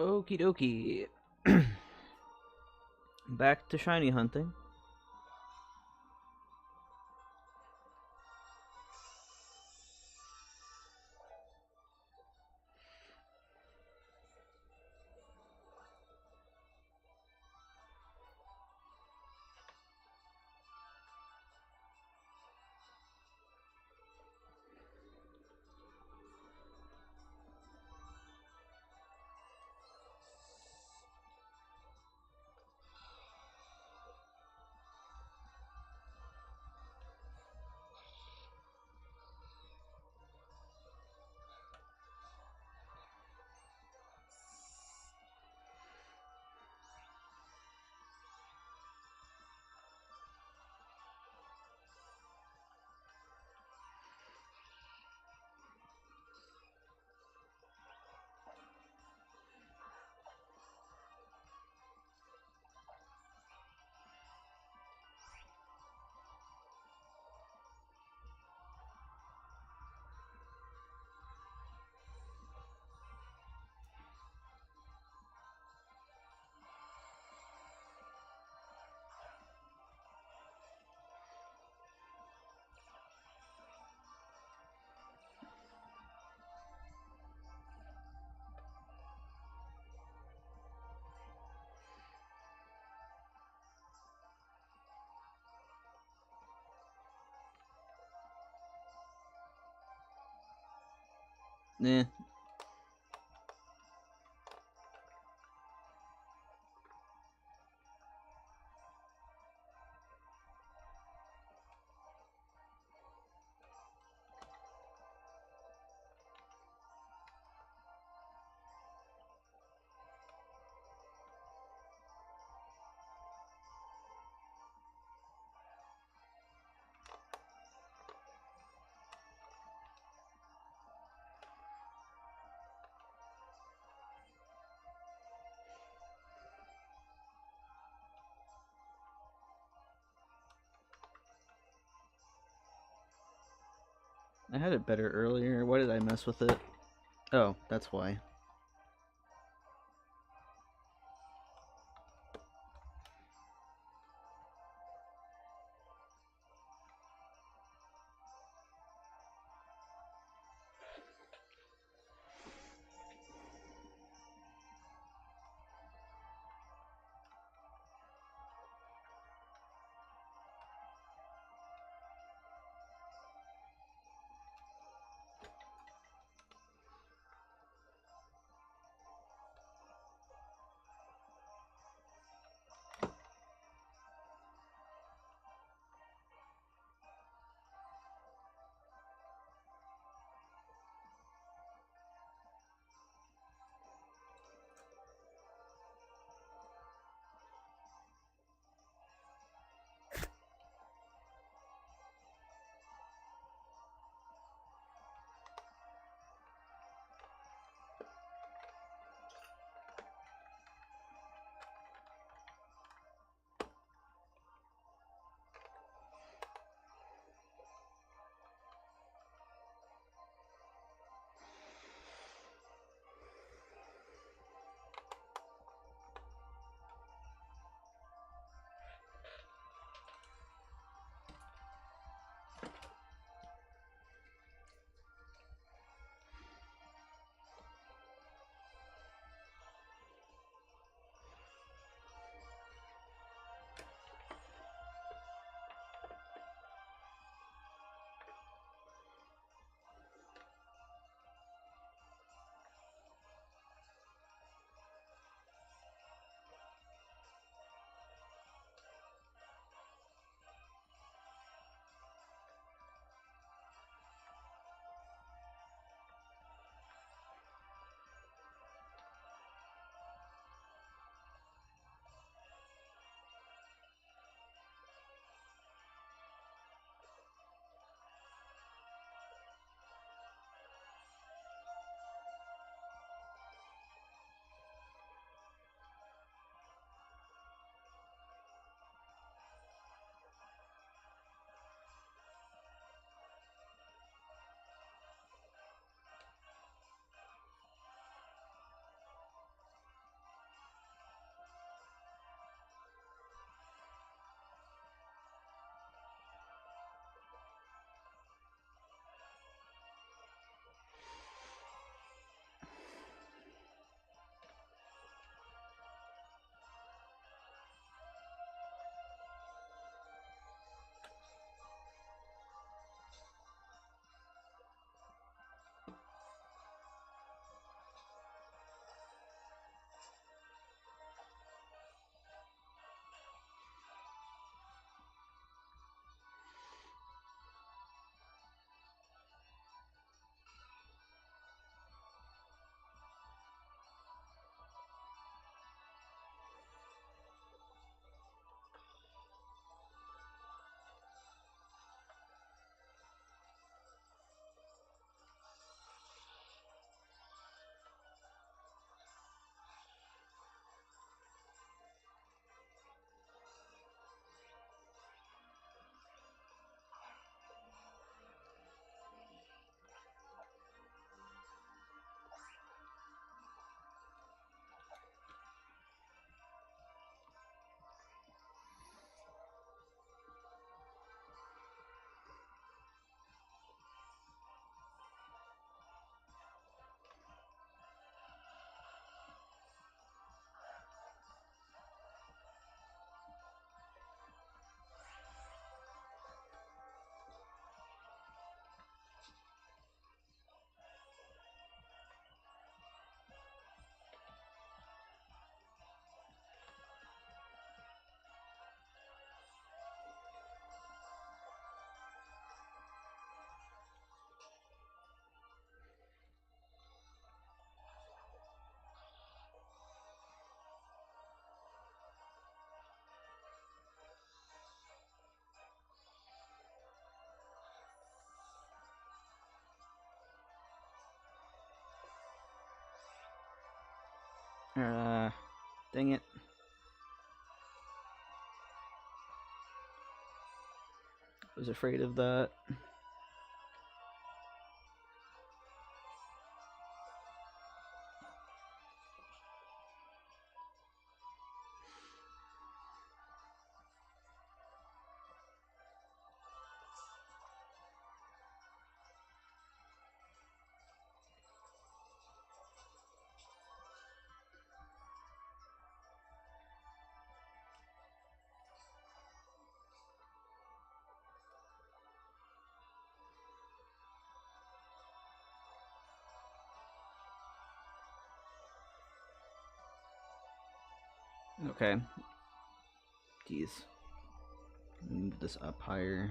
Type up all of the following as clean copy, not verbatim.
Okie dokie. Back to shiny hunting. Eh. I had it better earlier. Why did I mess with it? Oh, that's why. Dang it. I was afraid of that. Okay. Jeez. Move this up higher.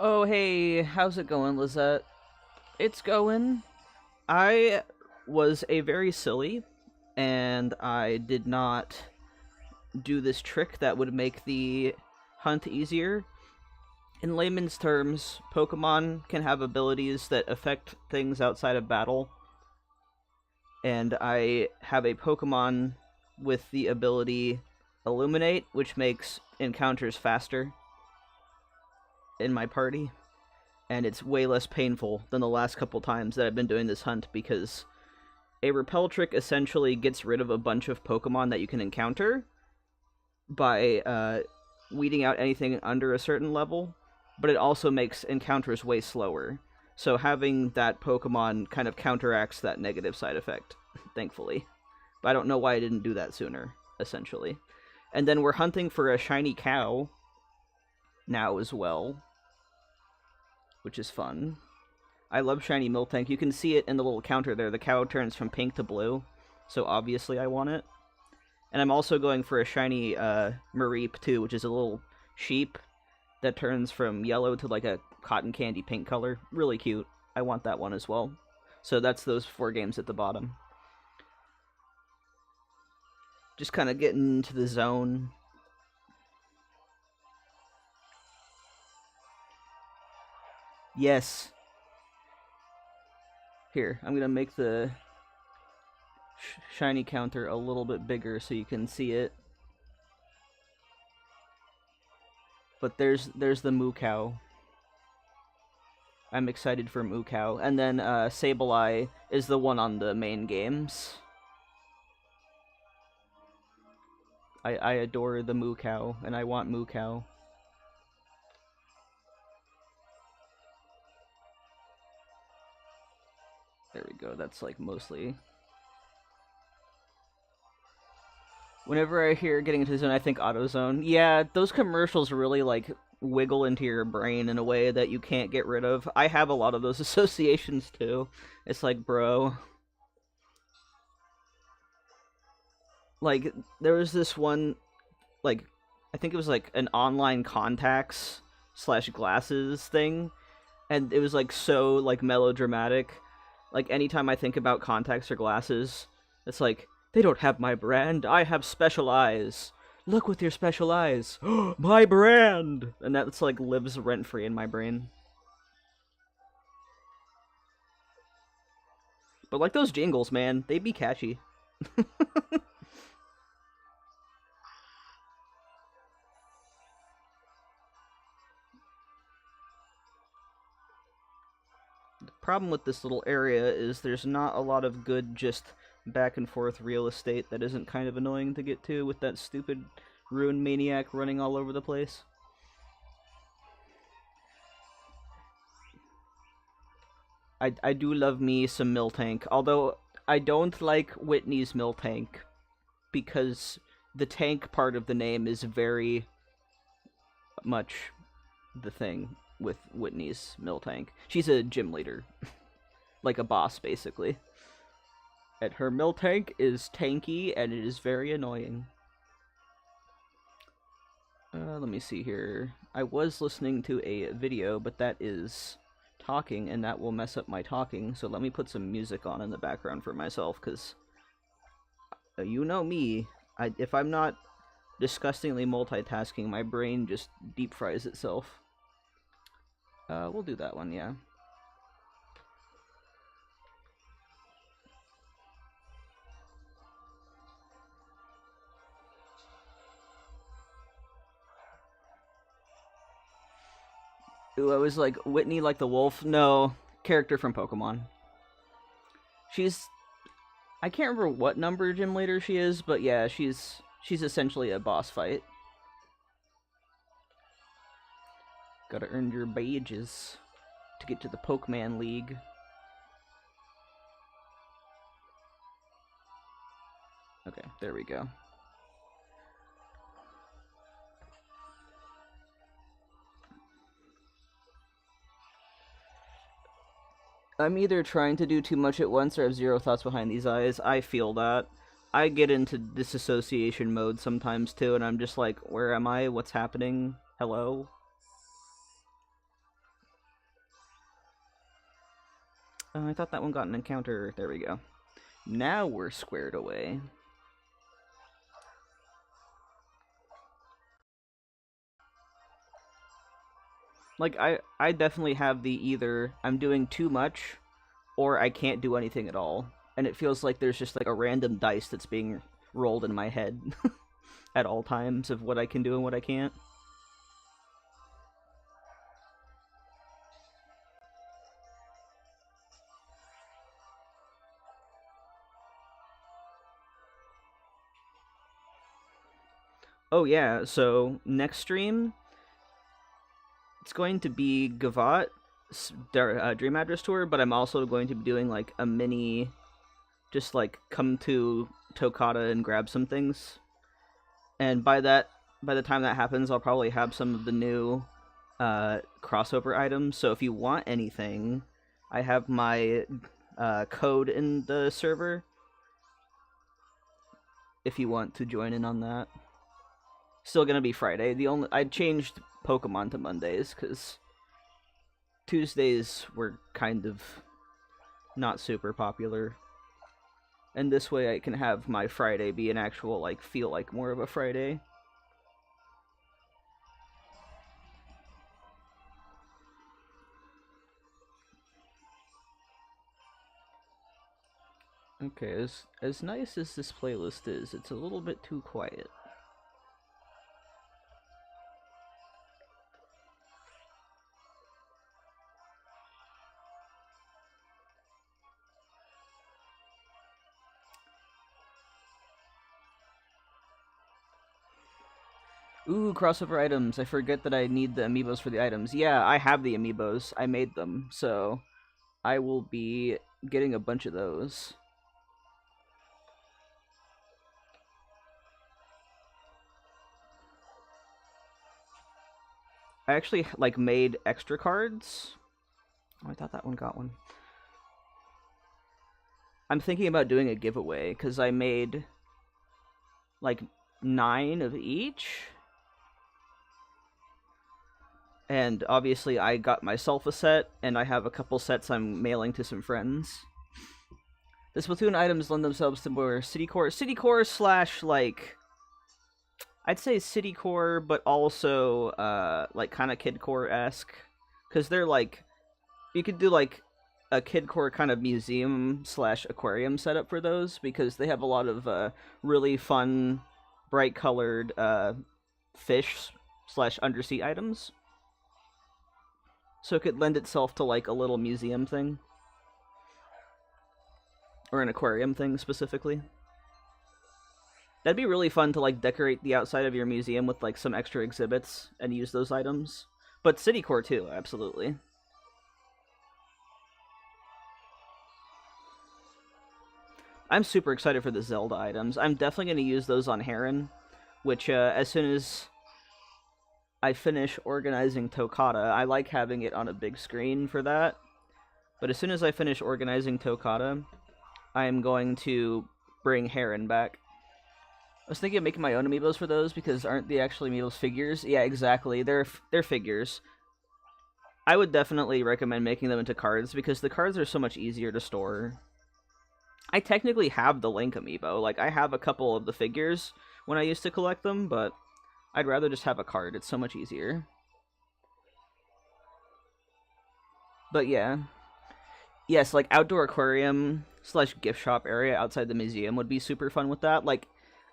Oh, hey, how's it going, Lizette? It's going. I was a very silly, and I did not do this trick that would make the hunt easier. In layman's terms, Pokemon can have abilities that affect things outside of battle, and I have a Pokemon with the ability Illuminate, which makes encounters faster in my party. And it's way less painful than the last couple times that I've been doing this hunt, because a repel trick essentially gets rid of a bunch of Pokemon that you can encounter by weeding out anything under a certain level, but it also makes encounters way slower. So having that Pokemon kind of counteracts that negative side effect, thankfully. But I don't know why I didn't do that sooner, essentially. And then we're hunting for a shiny cow now as well, which is fun. I love shiny Miltank. You can see it in the little counter there. The cow turns from pink to blue, so obviously I want it. And I'm also going for a shiny Mareep too, which is a little sheep that turns from yellow to like a cotton candy pink color. Really cute. I want that one as well. So that's those 4 games at the bottom. Just kind of getting into the zone. Yes. Here, I'm gonna make the shiny counter a little bit bigger so you can see it. But there's the Moo Cow. I'm excited for Moo Cow. And then Sableye is the one on the main games. I adore the Moo Cow, and I want Moo Cow. There we go, that's like mostly... Whenever I hear getting into the zone, I think AutoZone. Yeah, those commercials really, like, wiggle into your brain in a way that you can't get rid of. I have a lot of those associations, too. It's like, bro. Like, there was this one, like, I think it was, like, an online contacts / glasses thing, and it was, like, so, like, melodramatic. Like, anytime I think about contacts or glasses, it's like, they don't have my brand, I have special eyes. Look with your special eyes. My brand! And that's like lives rent-free in my brain. But like those jingles, man, they be catchy. The problem with this little area is there's not a lot of good just back and forth real estate that isn't kind of annoying to get to with that stupid Ruin Maniac running all over the place. I do love me some Miltank, although I don't like Whitney's Miltank because the tank part of the name is very much the thing with Whitney's Miltank. She's a gym leader, like a boss basically. And her Miltank is tanky, and it is very annoying. Let me see here. I was listening to a video, but that is talking, and that will mess up my talking, so let me put some music on in the background for myself, because you know me. If I'm not disgustingly multitasking, my brain just deep fries itself. We'll do that one, yeah. Ooh, I was like, Whitney like the wolf? No, character from Pokemon. She's... I can't remember what number gym leader she is, but yeah, she's essentially a boss fight. Gotta earn your badges to get to the Pokemon League. Okay, there we go. I'm either trying to do too much at once or have zero thoughts behind these eyes. I feel that. I get into disassociation mode sometimes too, and I'm just like, where am I? What's happening? Hello? I thought that one got an encounter. There we go. Now we're squared away. Like, I definitely have the either I'm doing too much or I can't do anything at all. And it feels like there's just like a random dice that's being rolled in my head at all times of what I can do and what I can't. Oh yeah, so next stream, it's going to be Gavat Dream Address Tour, but I'm also going to be doing like a mini, just like come to Tokata and grab some things. And by the time that happens, I'll probably have some of the new crossover items. So if you want anything, I have my code in the server if you want to join in on that. Still gonna be Friday. I changed Pokemon to Mondays because Tuesdays were kind of not super popular. And this way I can have my Friday be an actual, like, feel like more of a Friday. Okay, as nice as this playlist is, it's a little bit too quiet. Ooh, crossover items. I forget that I need the amiibos for the items. Yeah, I have the amiibos. I made them, so I will be getting a bunch of those. I actually, like, made extra cards. Oh, I thought that one got one. I'm thinking about doing a giveaway, because I made, like, 9 of each. And obviously I got myself a set, and I have a couple sets I'm mailing to some friends. The Splatoon items lend themselves to more city core slash, like, I'd say city core, but also like kind of kid core-esque, because they're like, you could do like a kid core kind of museum slash aquarium setup for those, because they have a lot of really fun, bright colored fish slash undersea items. So it could lend itself to like a little museum thing, or an aquarium thing specifically. That'd be really fun to like decorate the outside of your museum with like some extra exhibits and use those items. But city core too, absolutely. I'm super excited for the Zelda items. I'm definitely going to use those on Heron, which as soon as I finish organizing Tokata, I like having it on a big screen for that. But as soon as I finish organizing Tokata, I am going to bring Heron back. I was thinking of making my own amiibos for those, because aren't they actually amiibos figures? Yeah, exactly. They're figures. I would definitely recommend making them into cards, because the cards are so much easier to store. I technically have the Link amiibo. Like, I have a couple of the figures when I used to collect them, but I'd rather just have a card. It's so much easier. But yeah. Yes, like, outdoor aquarium slash gift shop area outside the museum would be super fun with that. Like,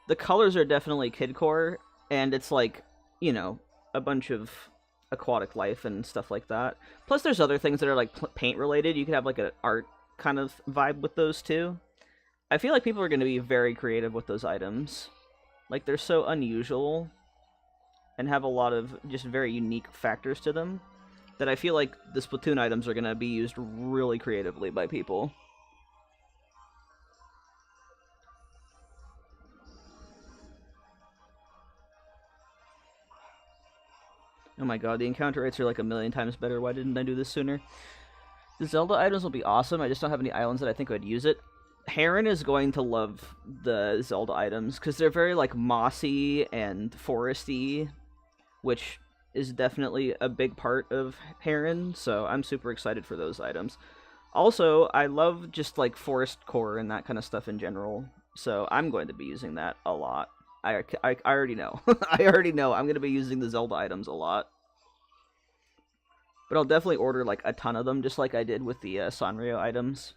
the colors are definitely kidcore, and it's like, you know, a bunch of aquatic life and stuff like that. Plus, there's other things that are like paint related. You could have like an art kind of vibe with those too. I feel like people are going to be very creative with those items. Like, they're so unusual and have a lot of just very unique factors to them that I feel like the Splatoon items are going to be used really creatively by people. Oh my god, the encounter rates are like a million times better. Why didn't I do this sooner? The Zelda items will be awesome. I just don't have any islands that I think would use it. Heron is going to love the Zelda items, because they're very, like, mossy and foresty, which is definitely a big part of Heron, so I'm super excited for those items. Also, I love just like forest core and that kind of stuff in general, so I'm going to be using that a lot. I already know. I already know I'm going to be using the Zelda items a lot. But I'll definitely order like a ton of them, just like I did with the Sanrio items.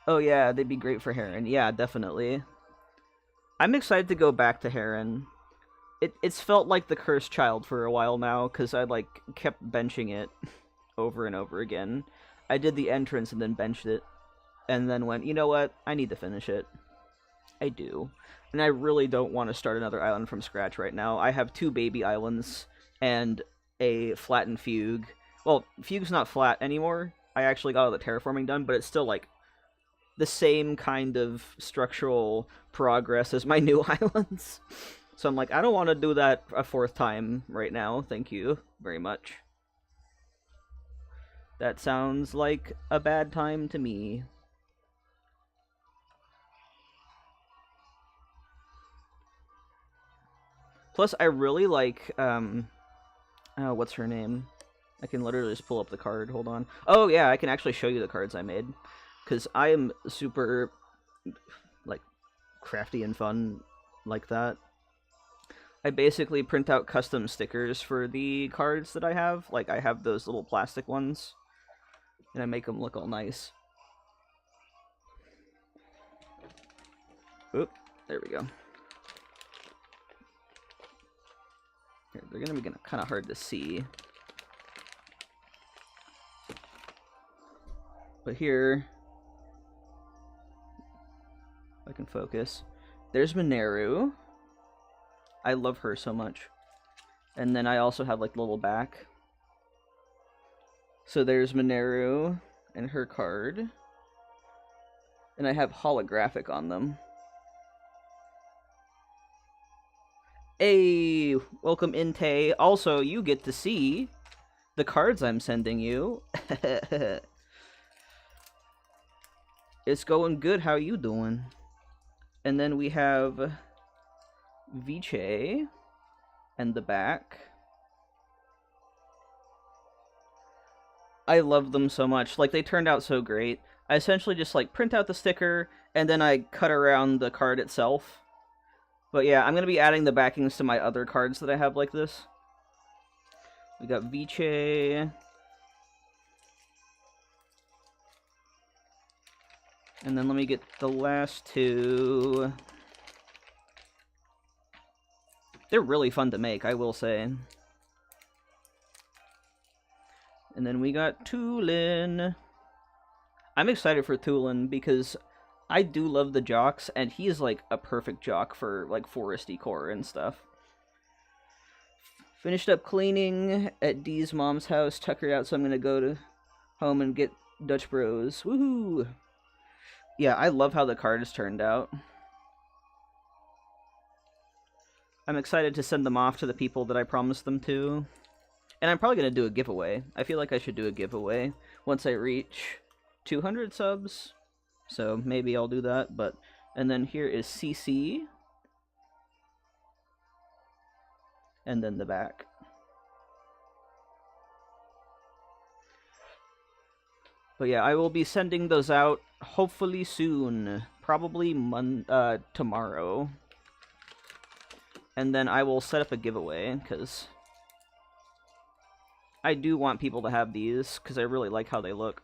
Oh yeah, they'd be great for Heron. Yeah, definitely. I'm excited to go back to Heron. It's felt like the cursed child for a while now, because I like kept benching it over and over again. I did the entrance and then benched it, and then went, you know what? I need to finish it. I do. And I really don't want to start another island from scratch right now. I have 2 baby islands and a flattened fugue. Well, fugue's not flat anymore. I actually got all the terraforming done, but it's still like the same kind of structural progress as my new islands. So I'm like, I don't want to do that a 4th time right now. Thank you very much. That sounds like a bad time to me. Plus, I really like, what's her name? I can literally just pull up the card, hold on. Oh yeah, I can actually show you the cards I made. Because I am super, like, crafty and fun like that. I basically print out custom stickers for the cards that I have. Like, I have those little plastic ones. And I make them look all nice. Oop, there we go. Here, they're gonna be kind of hard to see. But here, if I can focus, there's Mineru. I love her so much. And then I also have like the little back. So there's Mineru and her card. And I have holographic on them. Hey, welcome Inte. Also, you get to see the cards I'm sending you. It's going good. How you doing? And then we have Viche and the back. I love them so much. Like, they turned out so great. I essentially just like print out the sticker and then I cut around the card itself. But yeah, I'm going to be adding the backings to my other cards that I have like this. We got Viche. And then let me get the last 2. They're really fun to make, I will say. And then we got Tulin. I'm excited for Tulin because I do love the jocks, and he is like a perfect jock for like foresty core and stuff. Finished up cleaning at Dee's mom's house, tuck her out, so I'm gonna go to home and get Dutch Bros. Woohoo! Yeah, I love how the card has turned out. I'm excited to send them off to the people that I promised them to. And I'm probably gonna do a giveaway. I feel like I should do a giveaway once I reach 200 subs. So maybe I'll do that, but... And then here is CC. And then the back. But yeah, I will be sending those out hopefully soon. Probably tomorrow. And then I will set up a giveaway, because I do want people to have these, because I really like how they look.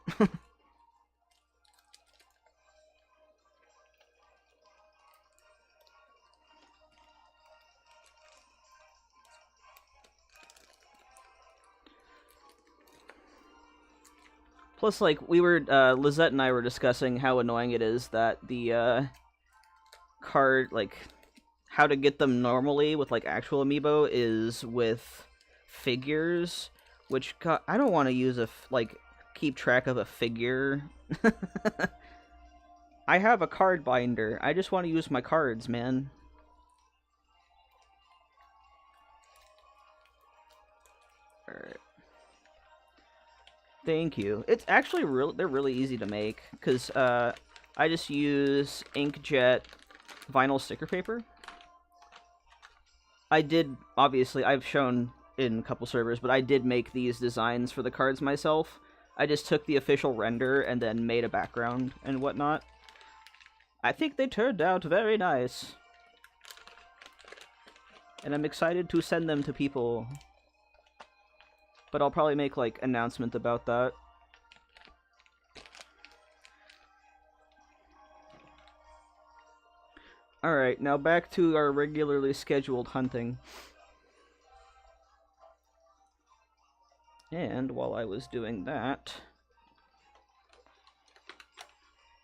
Plus, like, we were, Lizette and I were discussing how annoying it is that the, card, like, how to get them normally with, like, actual amiibo is with figures, which, God, I don't want to use keep track of a figure. I have a card binder. I just want to use my cards, man. Alright. Thank you. It's actually they're really easy to make, because I just use inkjet vinyl sticker paper. I did, obviously, I've shown in a couple servers, but I did make these designs for the cards myself. I just took the official render and then made a background and whatnot. I think they turned out very nice. And I'm excited to send them to people. But I'll probably make, like, announcement about that. Alright, now back to our regularly scheduled hunting. And while I was doing that,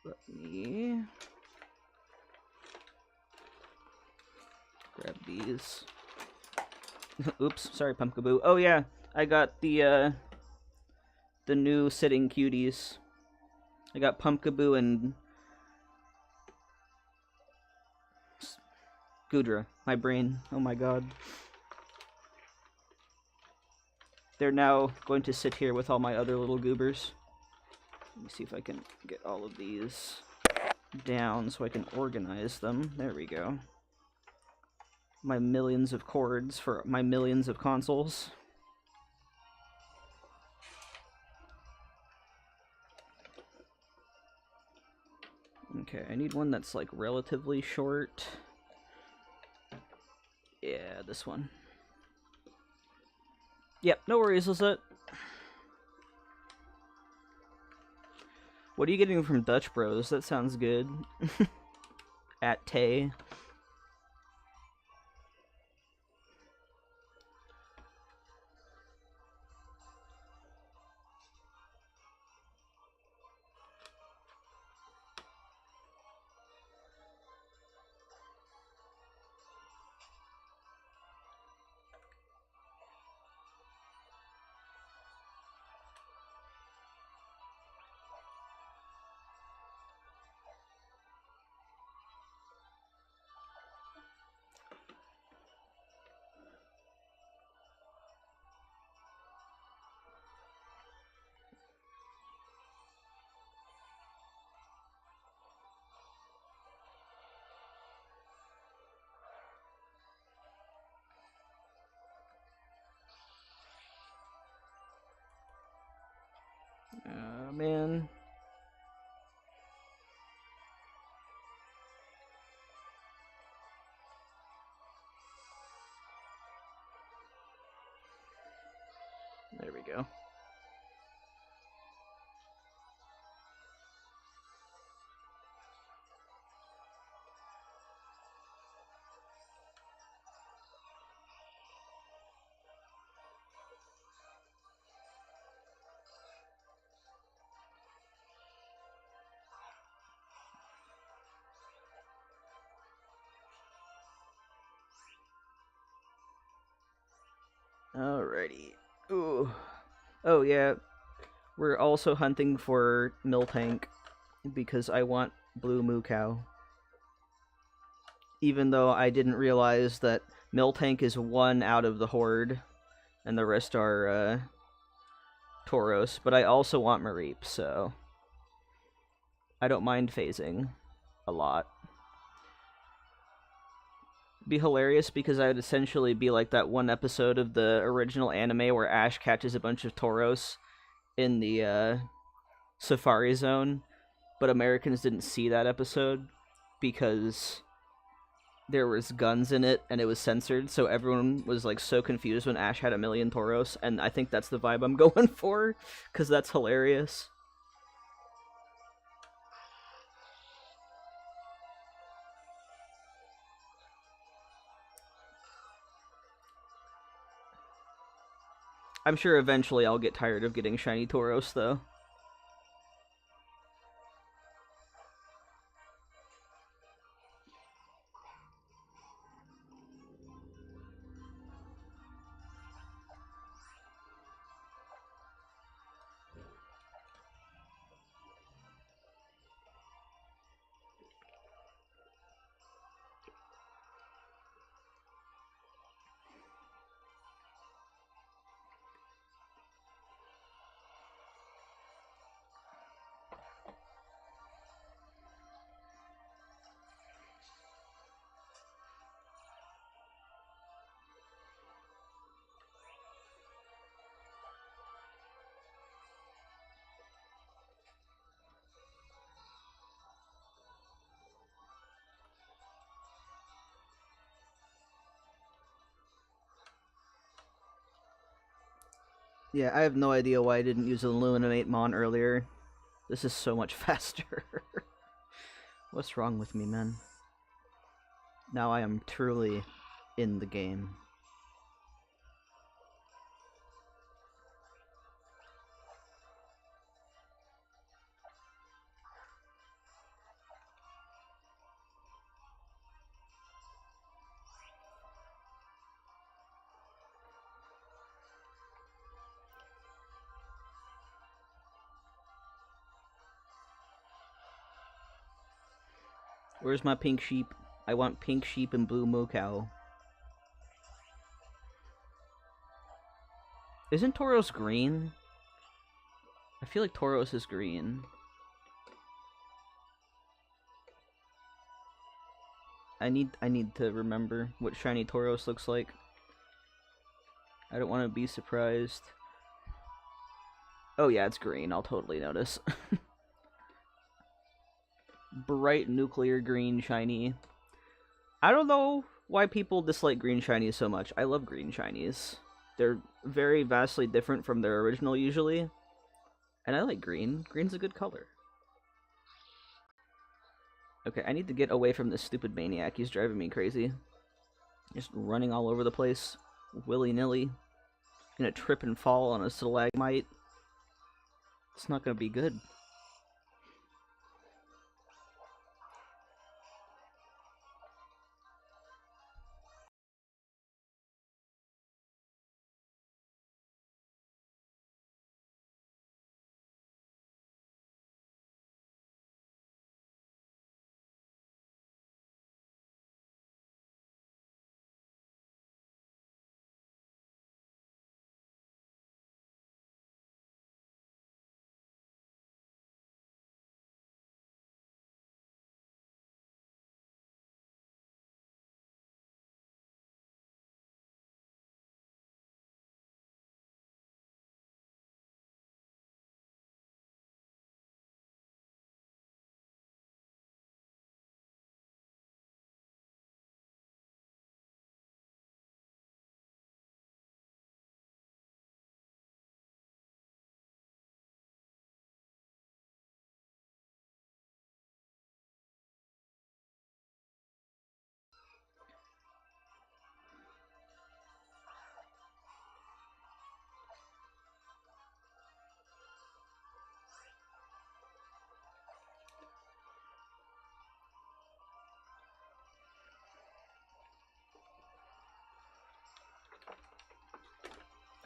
let me grab these. Oops, sorry, Pumpkaboo. Oh yeah, I got the new sitting cuties. I got Pumpkaboo and Gudra. My brain. Oh my god. They're now going to sit here with all my other little goobers. Let me see if I can get all of these down so I can organize them. There we go. My millions of cords for my millions of consoles. Okay, I need one that's like relatively short. Yeah, this one. Yep, no worries, Lizette. What are you getting from Dutch Bros? That sounds good. At Tay. Man. There we go. Alrighty. Ooh. Oh yeah, we're also hunting for Miltank because I want Blue Moo Cow. Even though I didn't realize that Miltank is one out of the horde, and the rest are Tauros. But I also want Mareep, so I don't mind phasing a lot. Be hilarious because I would essentially be like that one episode of the original anime where Ash catches a bunch of Tauros in the Safari Zone, but Americans didn't see that episode because there was guns in it and it was censored, so everyone was like so confused when Ash had a million Tauros, and I think that's the vibe I'm going for, because that's hilarious. I'm sure eventually I'll get tired of getting shiny Tauros, though. Yeah, I have no idea why I didn't use an Illuminate Mon earlier. This is so much faster. What's wrong with me, man? Now I am truly in the game. Where's my pink sheep? I want pink sheep and blue moo cow. Isn't Tauros green? I feel like Tauros is green. I need to remember what shiny Tauros looks like. I don't want to be surprised. Oh yeah, it's green. I'll totally notice. Bright nuclear green shiny. I don't know why people dislike green shinies so much. I love green shinies. They're very vastly different from their original usually. And I like green. Green's a good color. Okay, I need to get away from this stupid maniac. He's driving me crazy. Just running all over the place. Willy-nilly. Gonna trip and fall on a stalagmite. It's not gonna be good.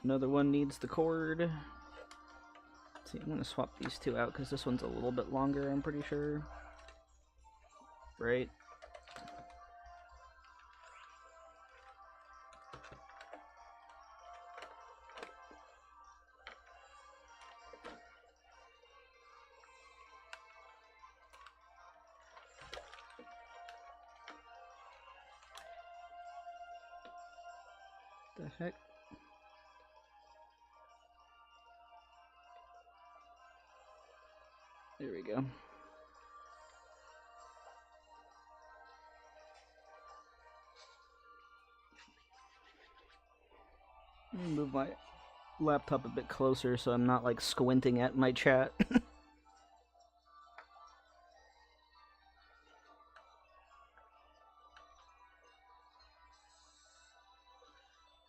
Another one needs the cord. Let's see, I'm gonna swap these two out because this one's a little bit longer, I'm pretty sure. Right? The heck? There we go. Let me move my laptop a bit closer so I'm not like squinting at my chat.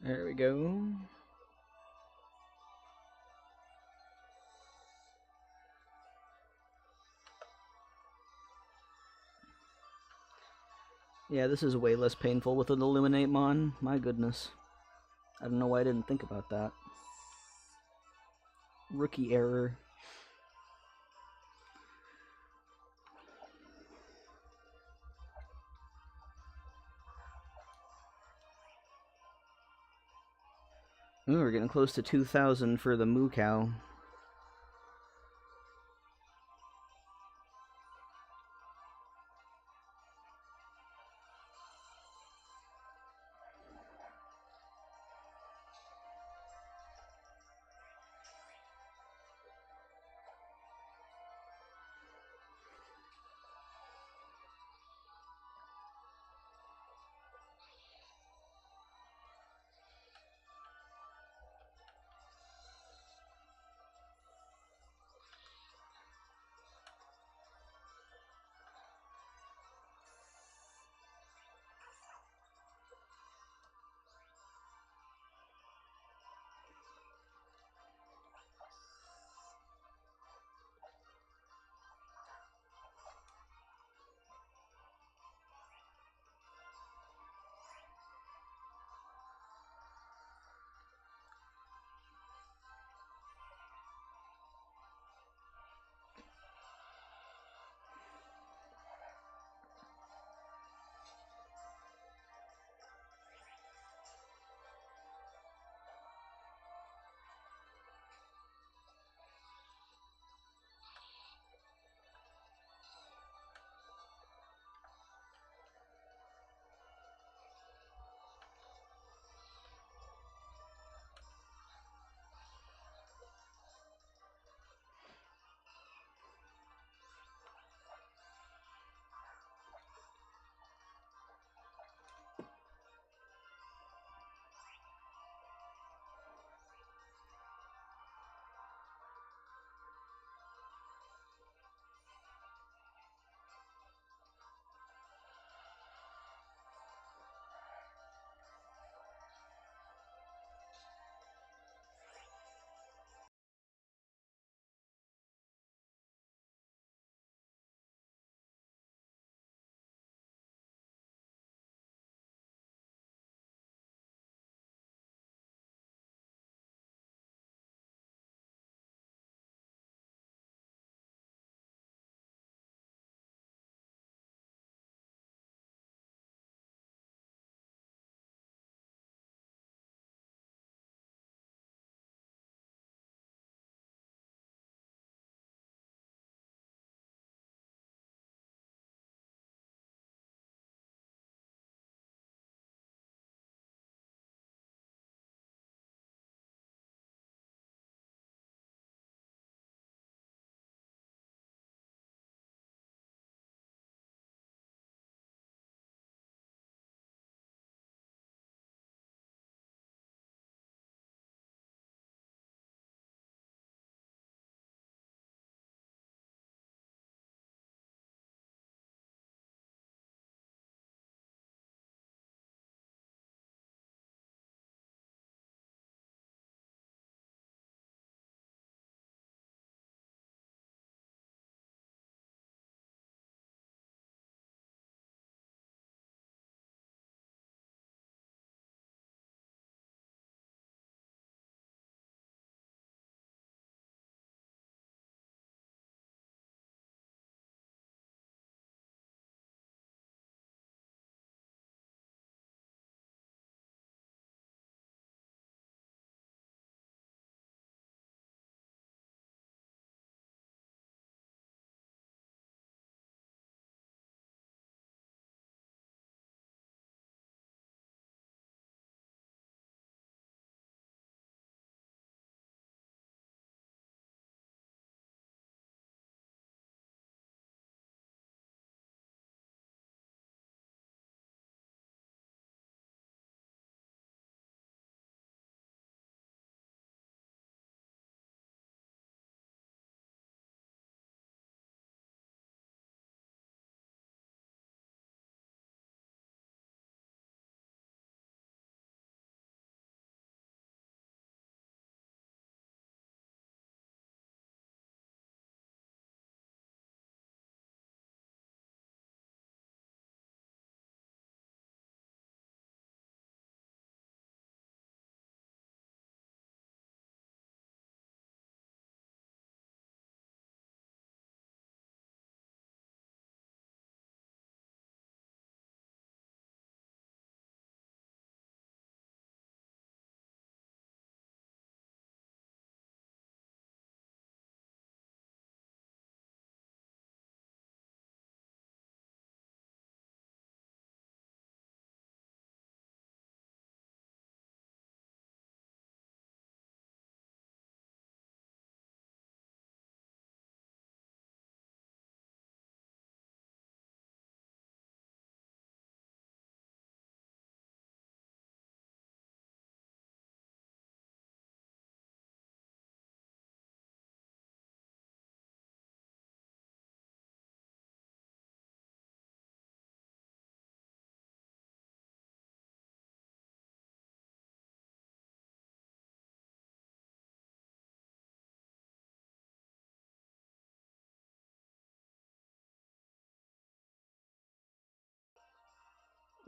There we go. Yeah, this is way less painful with an Illuminate Mon. My goodness. I don't know why I didn't think about that. Rookie error. Ooh, we're getting close to 2,000 for the moo cow.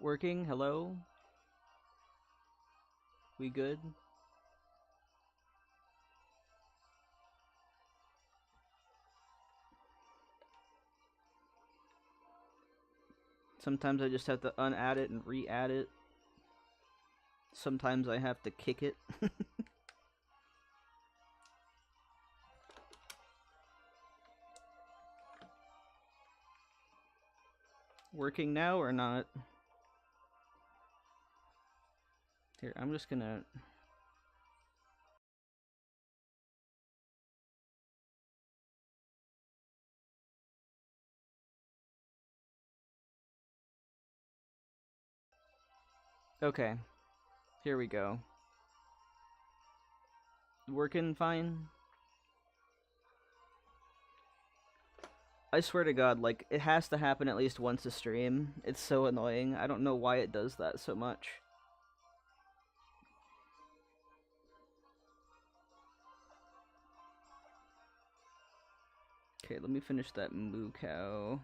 Working? Hello? We good? Sometimes I just have to unadd it and re-add it. Sometimes I have to kick it. Working now or not? Here, I'm just gonna... Okay. Here we go. Working fine? I swear to God, like, it has to happen at least once a stream. It's so annoying. I don't know why it does that so much. Okay, let me finish that moo cow.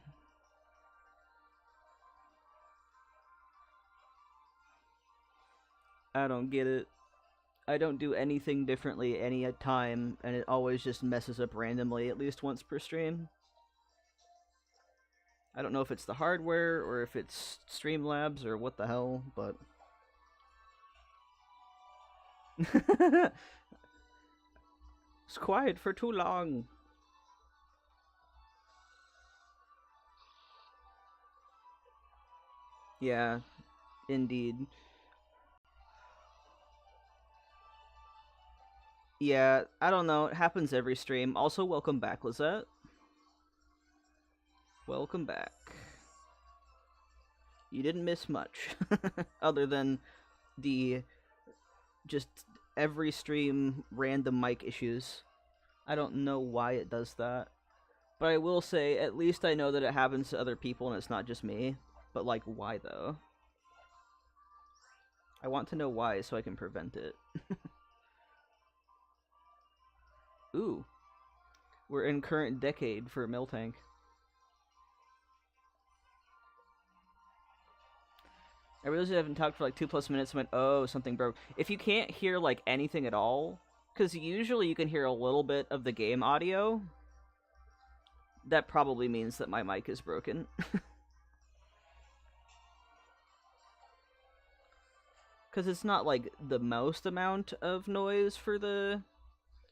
I don't get it. I don't do anything differently any time, and it always just messes up randomly at least once per stream. I don't know if it's the hardware, or if it's Streamlabs, or what the hell, but... It's quiet for too long. Yeah, indeed. Yeah, I don't know. It happens every stream. Also, welcome back, Lizette. Welcome back. You didn't miss much. Other than the... just every stream random mic issues. I don't know why it does that. But I will say, at least I know that it happens to other people and it's not just me. But, like, why, though? I want to know why so I can prevent it. Ooh. We're in current decade for Miltank. I realized I haven't talked for like 2+ minutes and went, oh, something broke. If you can't hear, like, anything at all, because usually you can hear a little bit of the game audio, that probably means that my mic is broken. Because it's not, like, the most amount of noise for the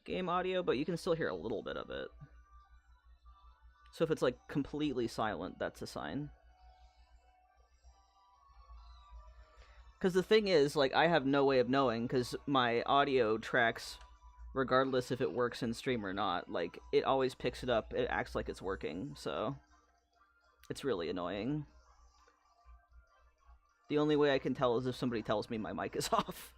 game audio, but you can still hear a little bit of it. So if it's, like, completely silent, that's a sign. Because the thing is, like, I have no way of knowing, because my audio tracks, regardless if it works in stream or not, like, it always picks it up, it acts like it's working, so... It's really annoying. The only way I can tell is if somebody tells me my mic is off.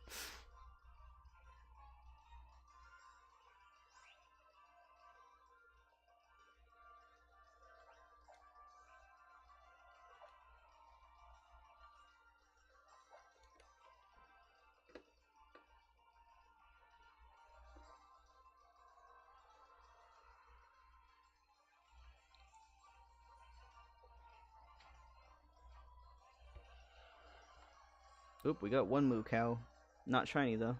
Oop, we got one moo cow. Not shiny, though.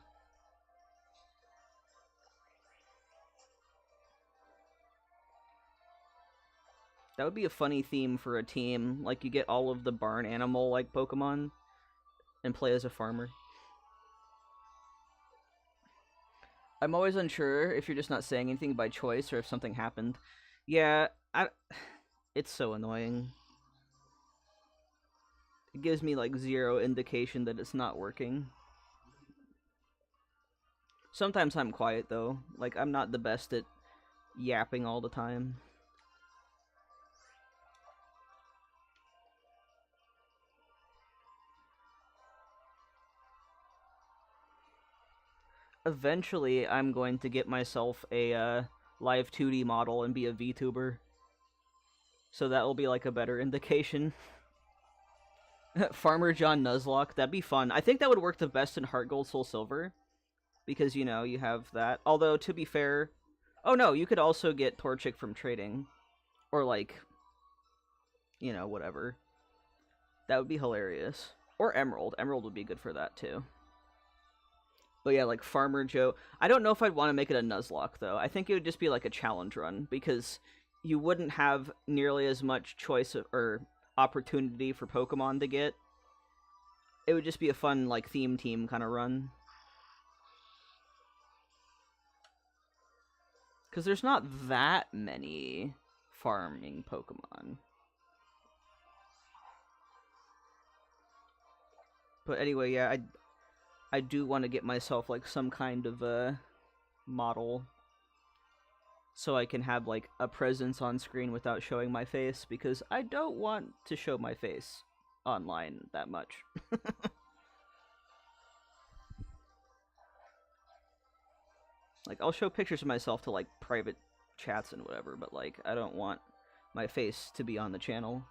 That would be a funny theme for a team. Like, you get all of the barn animal-like Pokemon and play as a farmer. I'm always unsure if you're just not saying anything by choice or if something happened. Yeah, it's so annoying. It gives me, like, zero indication that it's not working. Sometimes I'm quiet, though. Like, I'm not the best at yapping all the time. Eventually, I'm going to get myself a live 2D model and be a VTuber. So that will be, like, a better indication. Farmer John Nuzlocke, that'd be fun. I think that would work the best in Heart Gold, Soul Silver. Because, you know, you have that. Although, to be fair... Oh, no, you could also get Torchic from trading. Or, like... You know, whatever. That would be hilarious. Or Emerald. Emerald would be good for that, too. But yeah, like Farmer Joe. I don't know if I'd want to make it a Nuzlocke, though. I think it would just be like a challenge run, because you wouldn't have nearly as much choice or opportunity for Pokemon to get. It would just be a fun, like, theme team kind of run. Because there's not that many farming Pokemon. But anyway, yeah, I do want to get myself, like, some kind of a model so I can have, like, a presence on screen without showing my face, because I don't want to show my face online that much. Like, I'll show pictures of myself to, like, private chats and whatever, but, like, I don't want my face to be on the channel.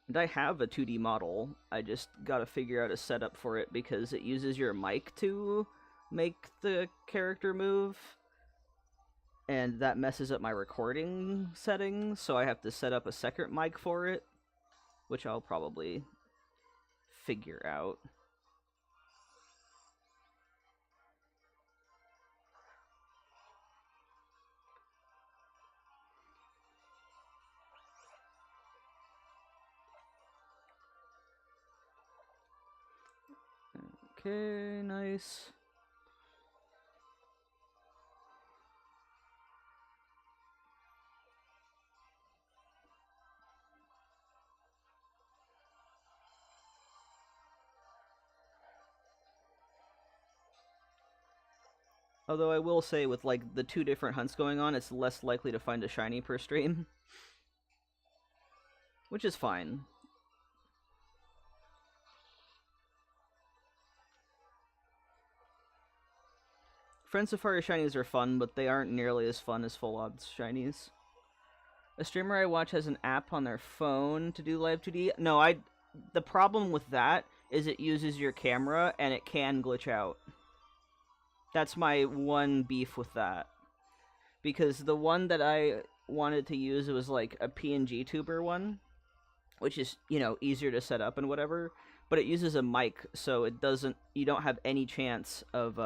And I have a 2D model, I just gotta figure out a setup for it, because it uses your mic to make the character move, and that messes up my recording settings, so I have to set up a second mic for it, which I'll probably figure out. Okay, nice. Although I will say, with, like, the 2 different hunts going on, it's less likely to find a shiny per stream. Which is fine. Friend Safari shinies are fun, but they aren't nearly as fun as full odds shinies. A streamer I watch has an app on their phone to do live 2D. No, the problem with that is it uses your camera and it can glitch out. That's my one beef with that. Because the one that I wanted to use was like a PNG tuber one, which is, you know, easier to set up and whatever, but it uses a mic, so it doesn't, you don't have any chance of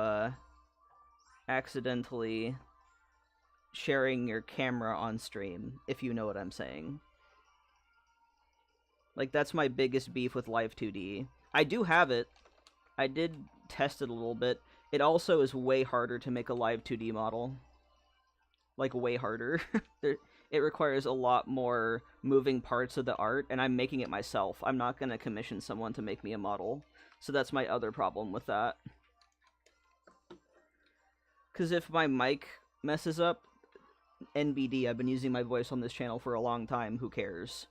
accidentally sharing your camera on stream, if you know what I'm saying. Like, that's my biggest beef with Live 2D. I do have it. I did test it a little bit. It also is way harder to make a Live 2D model. Like, way harder. It requires a lot more moving parts of the art, and I'm making it myself. I'm not going to commission someone to make me a model. So that's my other problem with that. Because if my mic messes up, NBD, I've been using my voice on this channel for a long time, who cares?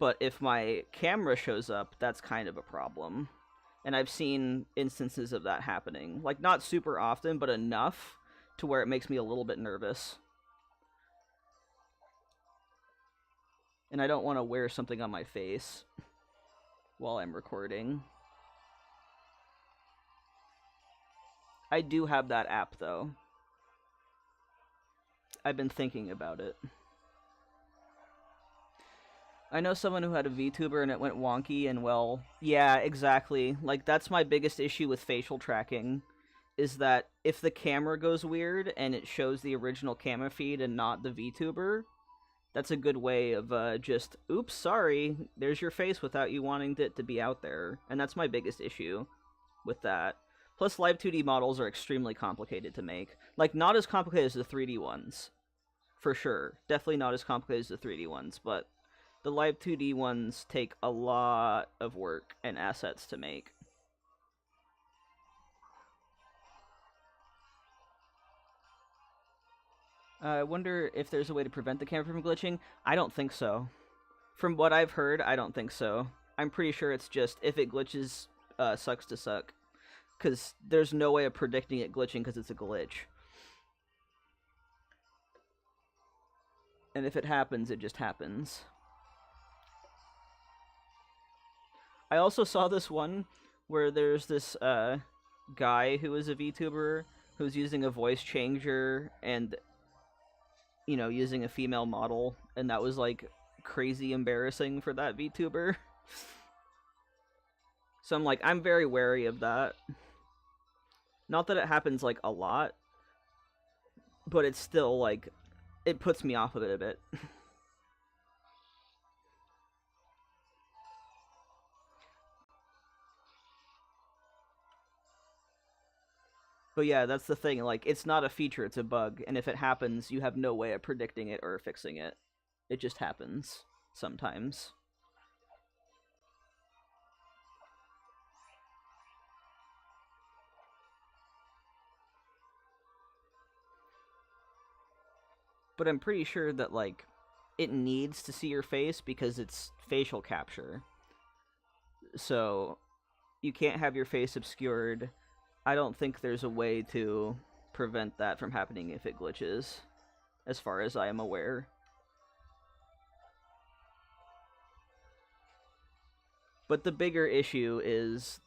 But if my camera shows up, that's kind of a problem. And I've seen instances of that happening. Like, not super often, but enough to where it makes me a little bit nervous. And I don't want to wear something on my face while I'm recording. I do have that app, though. I've been thinking about it. I know someone who had a VTuber and it went wonky, and well, yeah, exactly. Like, that's my biggest issue with facial tracking, is that if the camera goes weird and it shows the original camera feed and not the VTuber, that's a good way of just, oops, sorry, there's your face without you wanting it to be out there. And that's my biggest issue with that. Plus, Live 2D models are extremely complicated to make. Like, not as complicated as the 3D ones, for sure. Definitely not as complicated as the 3D ones, but the Live 2D ones take a lot of work and assets to make. I wonder if there's a way to prevent the camera from glitching. I don't think so. From what I've heard, I don't think so. I'm pretty sure it's just, if it glitches, sucks to suck. Because there's no way of predicting it glitching because it's a glitch. And if it happens, it just happens. I also saw this one where there's this guy who is a VTuber who's using a voice changer and, you know, using a female model, and that was like crazy embarrassing for that VTuber. So I'm like, I'm very wary of that. Not that it happens like a lot, but it's still like, it puts me off of it a bit. But yeah, that's the thing, like, it's not a feature, it's a bug, and if it happens, you have no way of predicting it or fixing it. It just happens, sometimes. But I'm pretty sure that, like, it needs to see your face because it's facial capture. So, you can't have your face obscured. I don't think there's a way to prevent that from happening if it glitches, as far as I am aware. But the bigger issue is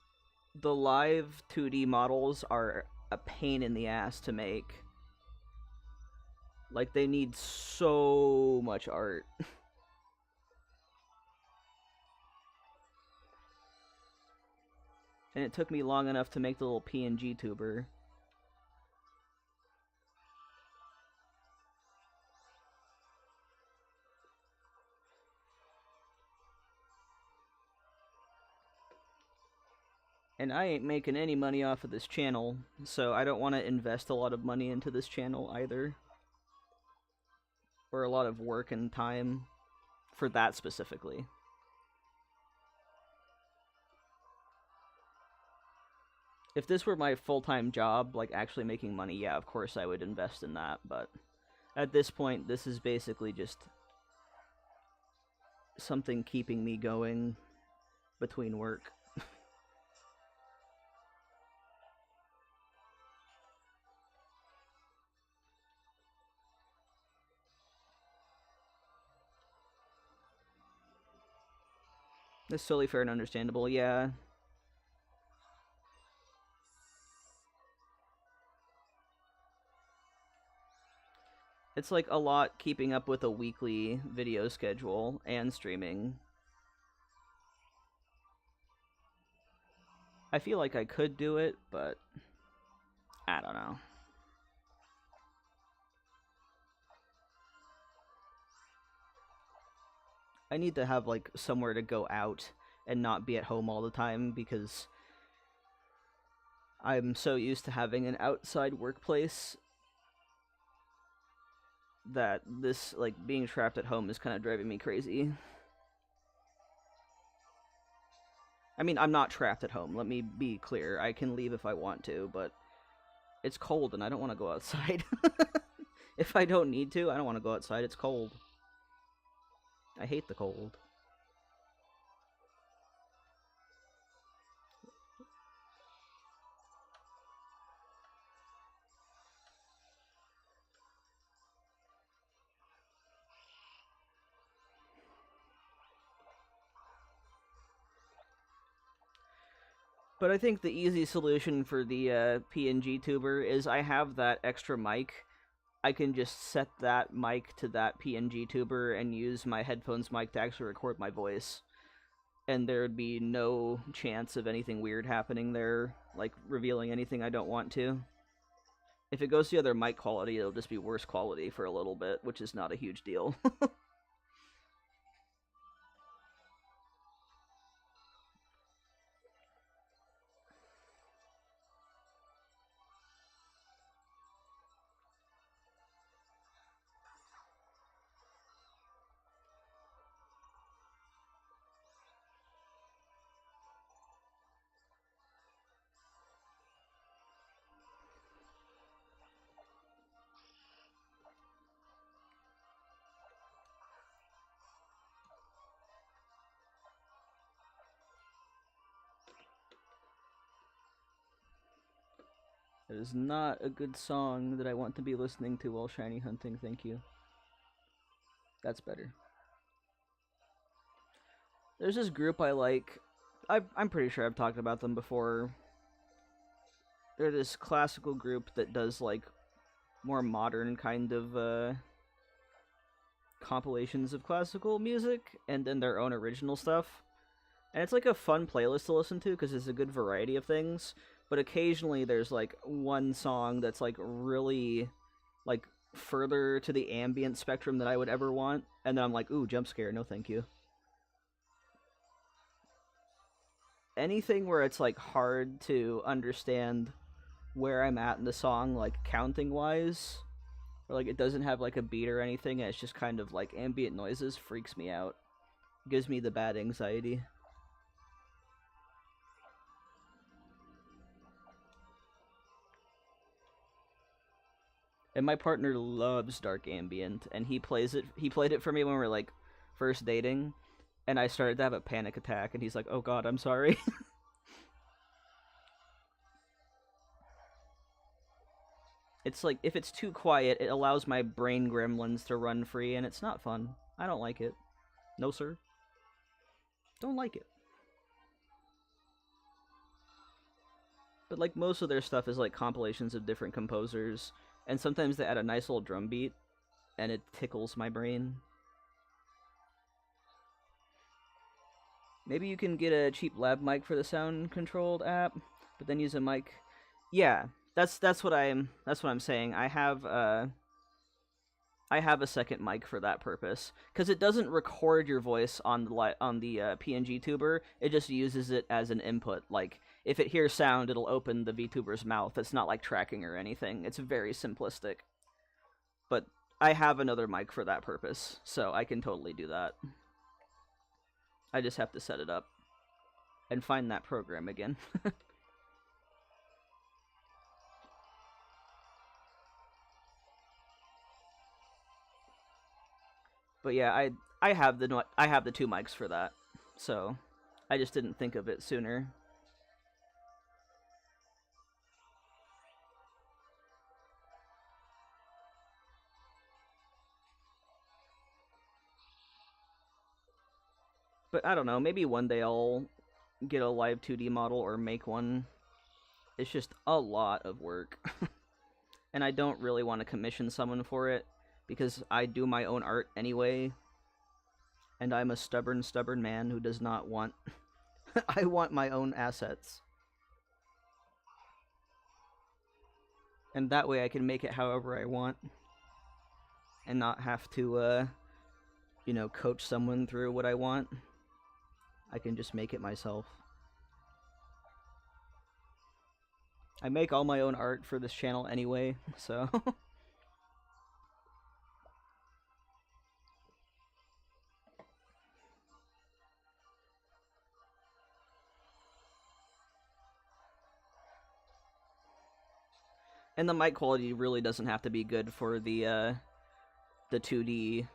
the live 2D models are a pain in the ass to make. Like, they need so much art. And it took me long enough to make the little PNG tuber. And I ain't making any money off of this channel, so I don't want to invest a lot of money into this channel either. Or a lot of work and time for that specifically. If this were my full-time job, like actually making money, yeah, of course I would invest in that, but at this point, this is basically just something keeping me going between work. That's totally fair and understandable, yeah. It's like a lot keeping up with a weekly video schedule and streaming. I feel like I could do it, but I don't know. I need to have like somewhere to go out and not be at home all the time because I'm so used to having an outside workplace that this, like, being trapped at home is kind of driving me crazy. I mean, I'm not trapped at home, let me be clear. I can leave if I want to, but it's cold and I don't want to go outside. If I don't need to, I don't want to go outside, it's cold. I hate the cold. But I think the easy solution for the PNG tuber is I have that extra mic. I can just set that mic to that PNG tuber and use my headphones mic to actually record my voice. And there would be no chance of anything weird happening there, like revealing anything I don't want to. If it goes to the other mic quality, it'll just be worse quality for a little bit, which is not a huge deal. It is not a good song that I want to be listening to while shiny hunting, thank you. That's better. There's this group I like. I'm pretty sure I've talked about them before. They're this classical group that does, like, more modern kind of compilations of classical music and then their own original stuff. And it's like a fun playlist to listen to because it's a good variety of things. But occasionally there's like one song that's like really like further to the ambient spectrum that I would ever want, and then I'm like, ooh, jump scare, no thank you. Anything where it's like hard to understand where I'm at in the song, like counting wise, or like it doesn't have like a beat or anything, and it's just kind of like ambient noises, freaks me out. Gives me the bad anxiety. And my partner loves dark ambient, and he plays it. He played it for me when we were like first dating, and I started to have a panic attack, and he's like, "Oh God, I'm sorry." It's like if it's too quiet, it allows my brain gremlins to run free, and it's not fun. I don't like it. No, sir. Don't like it. But like most of their stuff is like compilations of different composers, and sometimes they add a nice little drum beat, and it tickles my brain. Maybe you can get a cheap lab mic for the sound controlled app, but then use a mic. Yeah, that's what I'm saying. I have a second mic for that purpose because it doesn't record your voice on the PNG tuber. It just uses it as an input. Like if it hears sound, it'll open the VTuber's mouth. It's not like tracking or anything. It's very simplistic. But I have another mic for that purpose, so I can totally do that. I just have to set it up and find that program again. But yeah, I have the two mics for that, so I just didn't think of it sooner. But I don't know, maybe one day I'll get a live 2D model or make one. It's just a lot of work. And I don't really want to commission someone for it, because I do my own art anyway. And I'm a stubborn man who does not want... I want my own assets. And that way I can make it however I want. And not have to, you know, coach someone through what I want. I can just make it myself. I make all my own art for this channel anyway, so... And the mic quality really doesn't have to be good for the 2D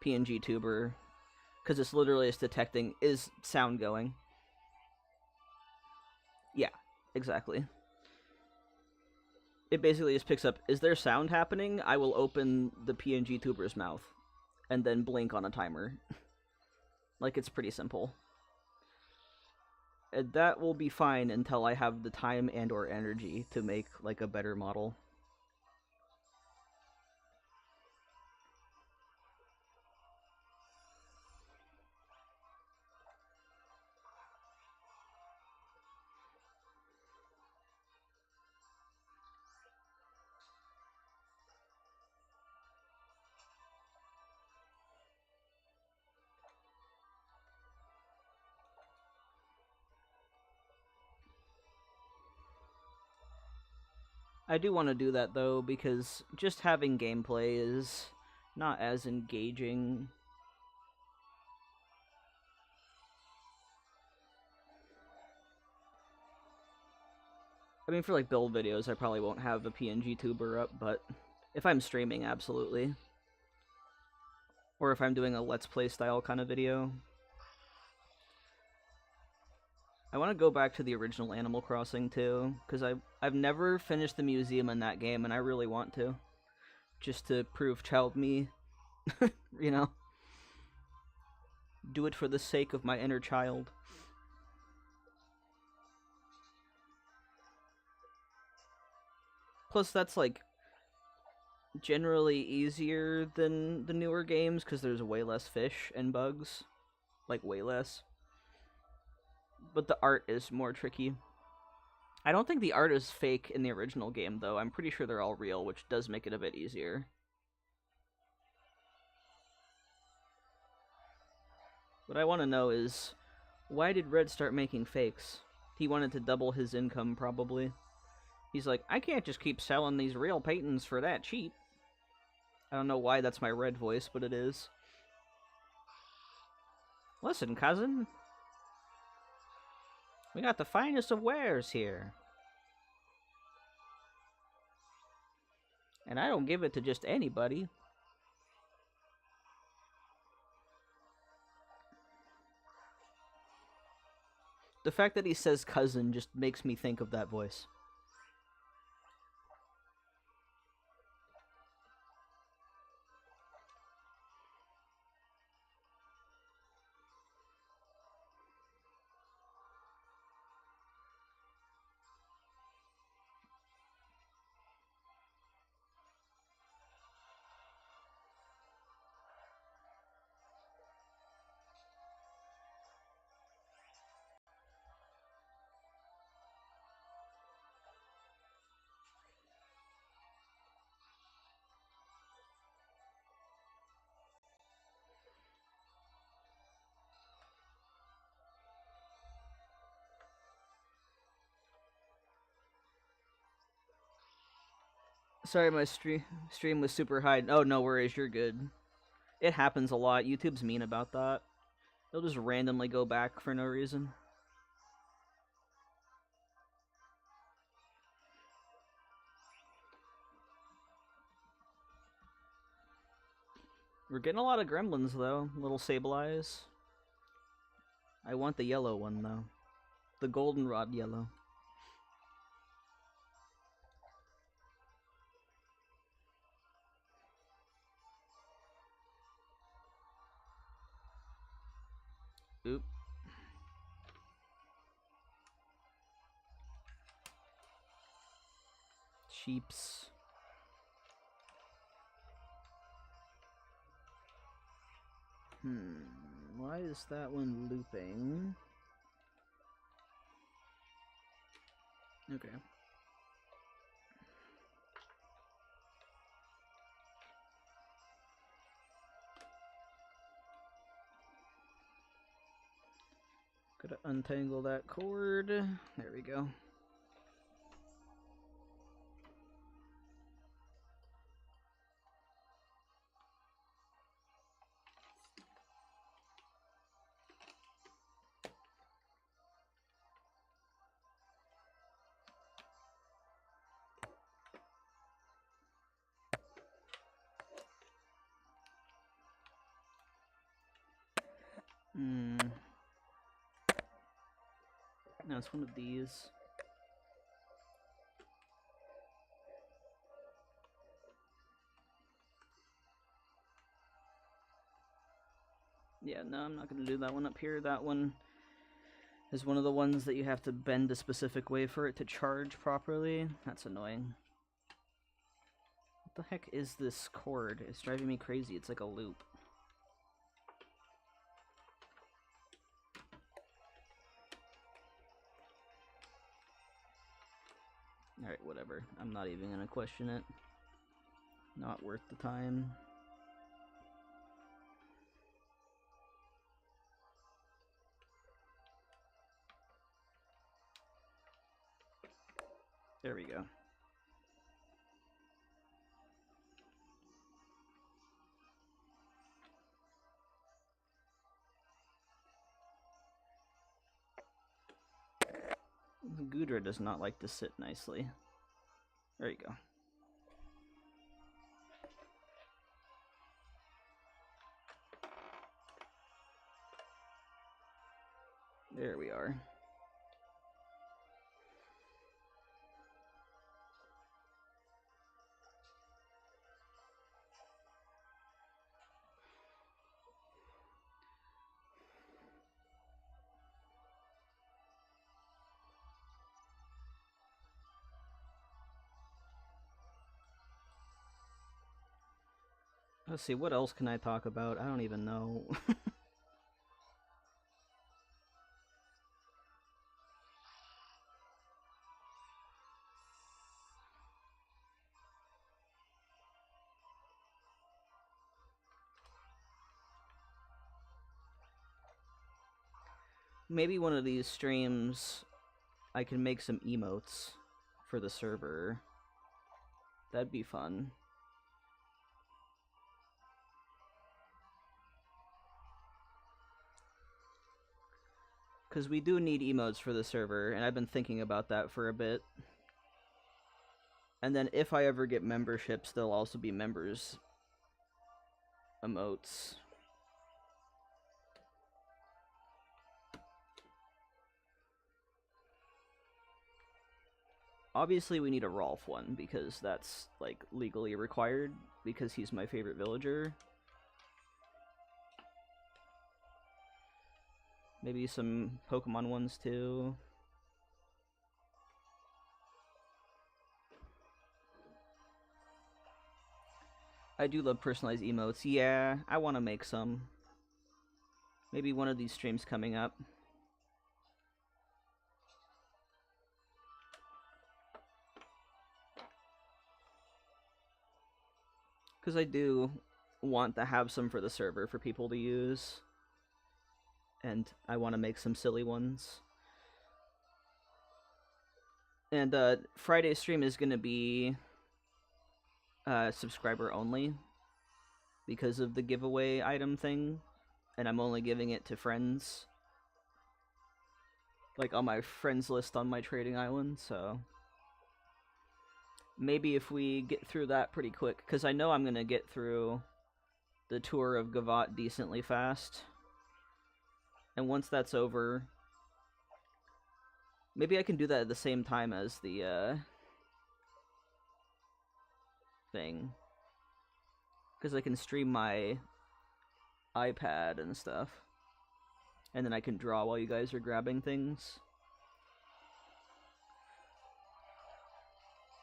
PNG tuber, because it's literally just detecting, is sound going? Yeah, exactly. It basically just picks up, is there sound happening? I will open the PNG tuber's mouth, and then blink on a timer. Like, it's pretty simple. And that will be fine until I have the time and or energy to make, like, a better model. I do want to do that, though, because just having gameplay is not as engaging. I mean, for, like, build videos, I probably won't have a PNG tuber up, but if I'm streaming, absolutely. Or if I'm doing a Let's Play style kind of video. I want to go back to the original Animal Crossing, too, because I've never finished the museum in that game, and I really want to. Just to prove child me, you know? Do it for the sake of my inner child. Plus, that's like... generally easier than the newer games because there's way less fish and bugs. Like, way less. But the art is more tricky. I don't think the art is fake in the original game, though. I'm pretty sure they're all real, which does make it a bit easier. What I want to know is, why did Red start making fakes? He wanted to double his income, probably. He's like, I can't just keep selling these real paintings for that cheap. I don't know why that's my Red voice, but it is. Listen, cousin. We got the finest of wares here. And I don't give it to just anybody. The fact that he says cousin just makes me think of that voice. Sorry, my stream was super high. Oh, no worries, you're good. It happens a lot. YouTube's mean about that. They'll just randomly go back for no reason. We're getting a lot of gremlins, though. Little Sableyes. I want the yellow one, though. The goldenrod yellow. Oop. Sheeps. Why is that one looping? Okay. Gotta untangle that cord. There we go. No, it's one of these. Yeah, no, I'm not going to do that one up here. That one is one of the ones that you have to bend a specific way for it to charge properly. That's annoying. What the heck is this cord? It's driving me crazy. It's like a loop. Alright, whatever. I'm not even gonna question it. Not worth the time. There we go. The Gudra does not like to sit nicely. There you go. There we are. Let's see, what else can I talk about? I don't even know. Maybe one of these streams I can make some emotes for the server. That'd be fun. Because we do need emotes for the server, and I've been thinking about that for a bit. And then if I ever get memberships, there'll also be members emotes. Obviously, we need a Rolf one, because that's, like, legally required, because he's my favorite villager. Maybe some Pokemon ones, too. I do love personalized emotes. Yeah, I want to make some. Maybe one of these streams coming up. Because I do want to have some for the server for people to use. And I want to make some silly ones. And Friday's stream is going to be subscriber only because of the giveaway item thing. And I'm only giving it to friends. Like on my friends list on my trading island, so... Maybe if we get through that pretty quick, because I know I'm going to get through the tour of Gavat decently fast. And once that's over, maybe I can do that at the same time as the thing. Because I can stream my iPad and stuff. And then I can draw while you guys are grabbing things.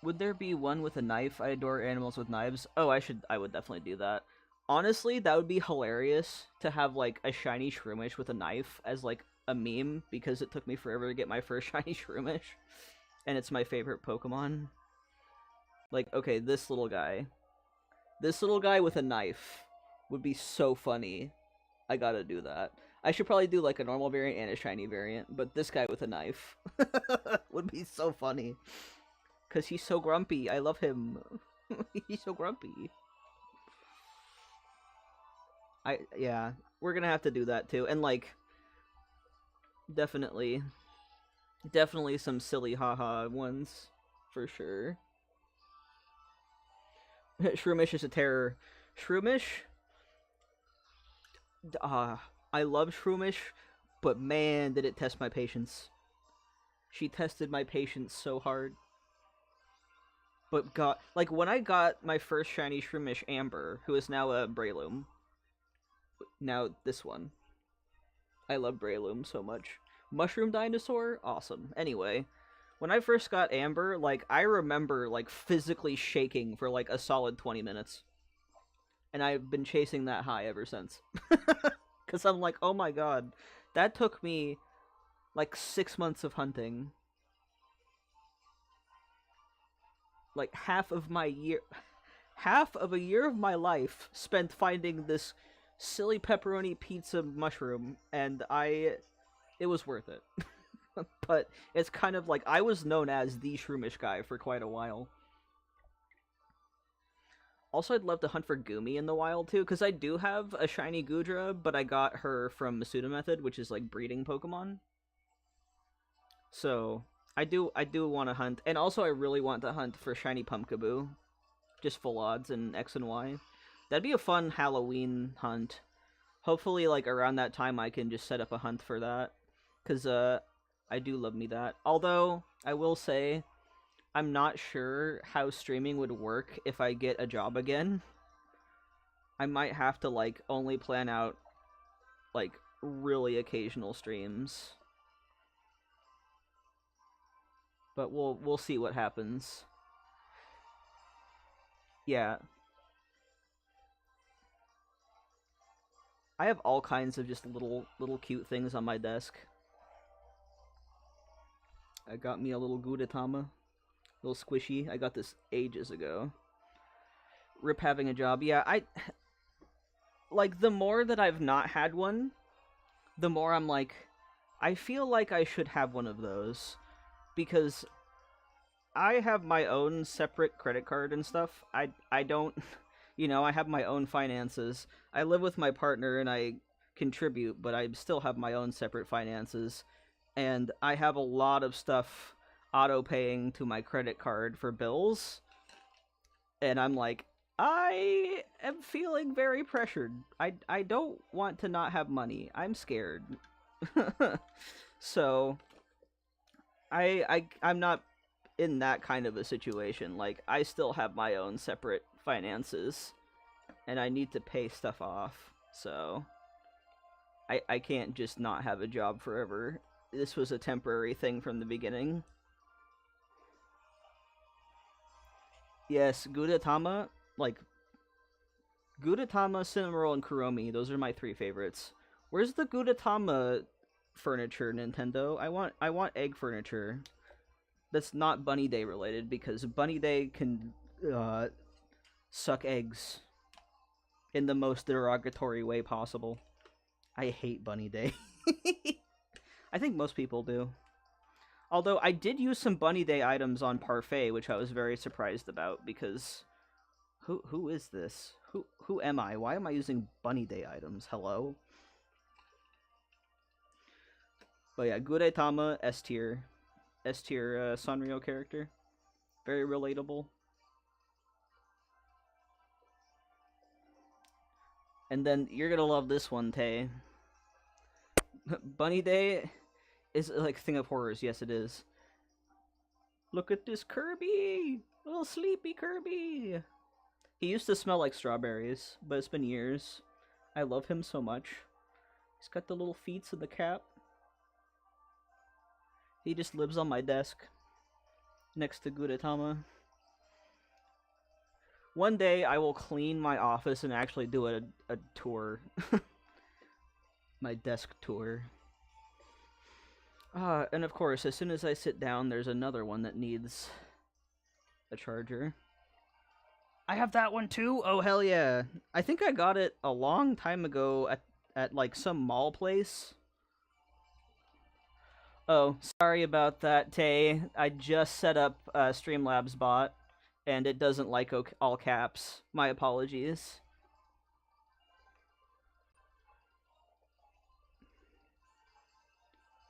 Would there be one with a knife? I adore animals with knives. Oh, I would definitely do that. Honestly, that would be hilarious to have, like, a shiny Shroomish with a knife as, like, a meme, because it took me forever to get my first shiny Shroomish, and it's my favorite Pokemon. Like, okay, this little guy. This little guy with a knife would be so funny. I gotta do that. I should probably do, like, a normal variant and a shiny variant, but this guy with a knife would be so funny. Because he's so grumpy. I love him. He's so grumpy. Yeah, we're gonna have to do that too. And, like, definitely some silly haha ones, for sure. Shroomish is a terror. Shroomish? I love Shroomish, but man, did it test my patience. She tested my patience so hard. But God, like, when I got my first shiny Shroomish, Amber, who is now a Breloom. Now this one. I love Breloom so much. Mushroom Dinosaur? Awesome. Anyway, when I first got Amber, like, I remember, like, physically shaking for, like, a solid 20 minutes. And I've been chasing that high ever since. Because I'm like, oh my god, that took me, like, 6 months of hunting. Like, half of a year of my life spent finding this silly pepperoni pizza mushroom, and it was worth it. But it's kind of like, I was known as the Shroomish guy for quite a while. Also, I'd love to hunt for Goomy in the wild, too, because I do have a shiny Goodra, but I got her from Masuda Method, which is, like, breeding Pokemon. So, I do want to hunt, and also I really want to hunt for shiny Pumpkaboo. Just full odds in X and Y. That'd be a fun Halloween hunt. Hopefully, like, around that time I can just set up a hunt for that. Because, I do love me that. Although, I will say, I'm not sure how streaming would work if I get a job again. I might have to, like, only plan out, like, really occasional streams. But we'll see what happens. Yeah. I have all kinds of just little cute things on my desk. I got me a little Gudetama. Little squishy. I got this ages ago. Rip having a job. Yeah, like, the more that I've not had one, the more I'm like, I feel like I should have one of those. Because I have my own separate credit card and stuff. I don't, I have my own finances. I live with my partner and I contribute, but I still have my own separate finances. And I have a lot of stuff auto-paying to my credit card for bills. And I'm like, I am feeling very pressured. I don't want to not have money. I'm scared. So I'm not in that kind of a situation. Like, I still have my own separate finances and I need to pay stuff off. So I can't just not have a job forever. This was a temporary thing from the beginning. Yes, Gudetama, like, Gudetama, Cinnamoroll, and Kuromi, those are my 3 favorites. Where's the Gudetama furniture, Nintendo? I want egg furniture. That's not Bunny Day related, because Bunny Day can suck eggs in the most derogatory way possible. I hate Bunny Day. I think most people do. Although I did use some Bunny Day items on Parfait, which I was very surprised about, because who is this? Who am I? Why am I using Bunny Day items? Hello? But yeah, Gudetama, S tier. S tier Sanrio character. Very relatable. And then you're gonna love this one, Tay. Bunny Day is like a thing of horrors. Yes, it is. Look at this Kirby! Little sleepy Kirby! He used to smell like strawberries, but it's been years. I love him so much. He's got the little feet and the cap. He just lives on my desk. Next to Gudetama. One day I will clean my office and actually do a tour. My desk tour. And of course, as soon as I sit down, there's another one that needs a charger. I have that one too? Oh, hell yeah. I think I got it a long time ago at like, some mall place. Oh, sorry about that, Tay. I just set up Streamlabs bot, and it doesn't like all caps. My apologies.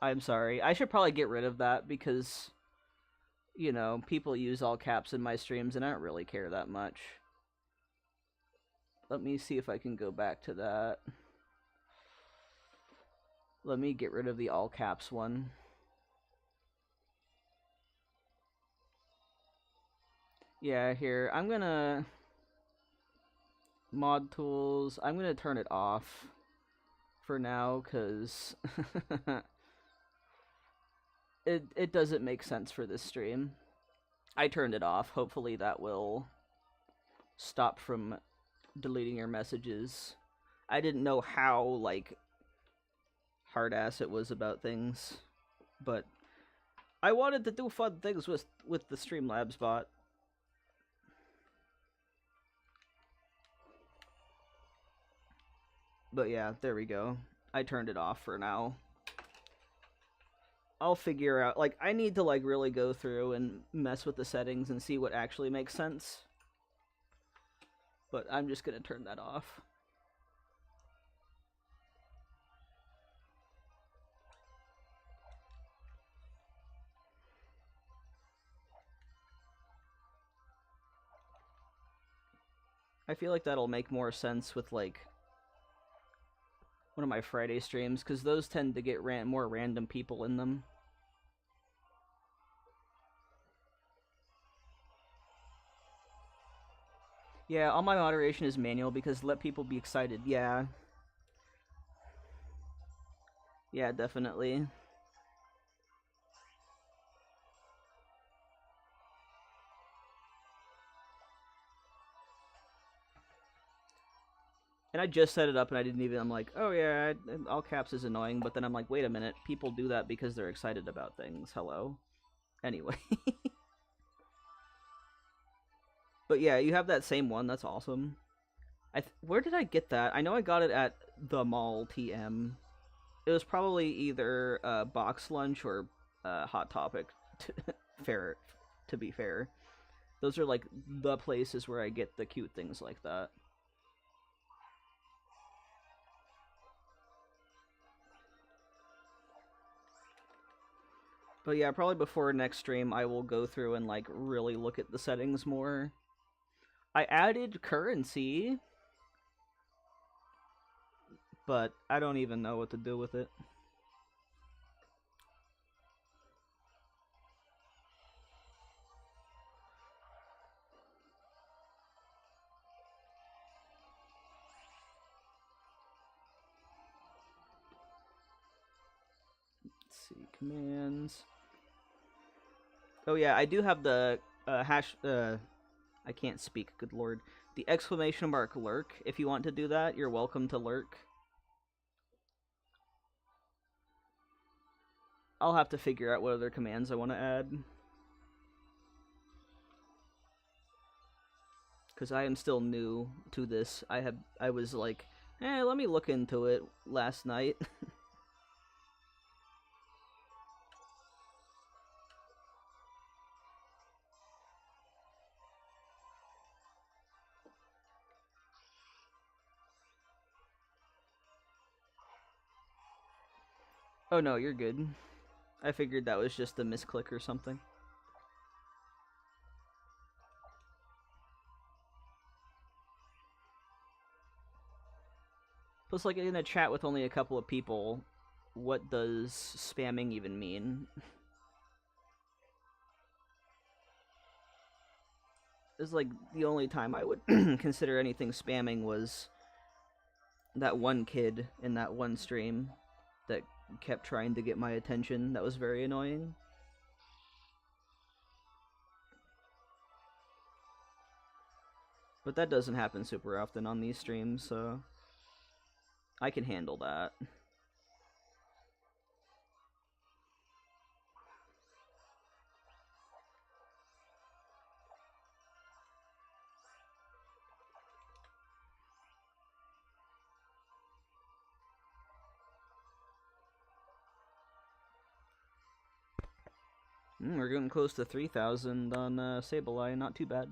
I'm sorry. I should probably get rid of that because, people use all caps in my streams and I don't really care that much. Let me see if I can go back to that. Let me get rid of the all caps one. Yeah, here. I'm gonna... Mod tools. I'm gonna turn it off for now because... It doesn't make sense for this stream. I turned it off. Hopefully that will stop from deleting your messages. I didn't know how, like, hard-ass it was about things, but I wanted to do fun things with the Streamlabs bot. But yeah, there we go. I turned it off for now. I'll figure out, like, I need to, like, really go through and mess with the settings and see what actually makes sense. But I'm just gonna turn that off. I feel like that'll make more sense with, like, one of my Friday streams, because those tend to get more random people in them. Yeah, all my moderation is manual because let people be excited. Yeah. Yeah, definitely. And I just set it up and I didn't even, I'm like, oh yeah, all caps is annoying, but then I'm like, wait a minute, people do that because they're excited about things, hello? Anyway. But yeah, you have that same one, that's awesome. Where did I get that? I know I got it at the mall TM. It was probably either Box Lunch or Hot Topic, fair, to be fair. Those are like the places where I get the cute things like that. But yeah, probably before next stream, I will go through and like really look at the settings more. I added currency, but I don't even know what to do with it. Let's see, commands. Oh yeah, I do have the hash. I can't speak. Good lord, the exclamation mark lurk. If you want to do that, you're welcome to lurk. I'll have to figure out what other commands I want to add. Because I am still new to this. I was like, let me look into it last night. Oh no, you're good. I figured that was just a misclick or something. Plus, like, in a chat with only a couple of people, what does spamming even mean? It's like, the only time I would consider anything spamming was that one kid in that one stream that kept trying to get my attention. That was very annoying. But that doesn't happen super often on these streams, so I can handle that. We're getting close to 3,000 on Sableye, not too bad.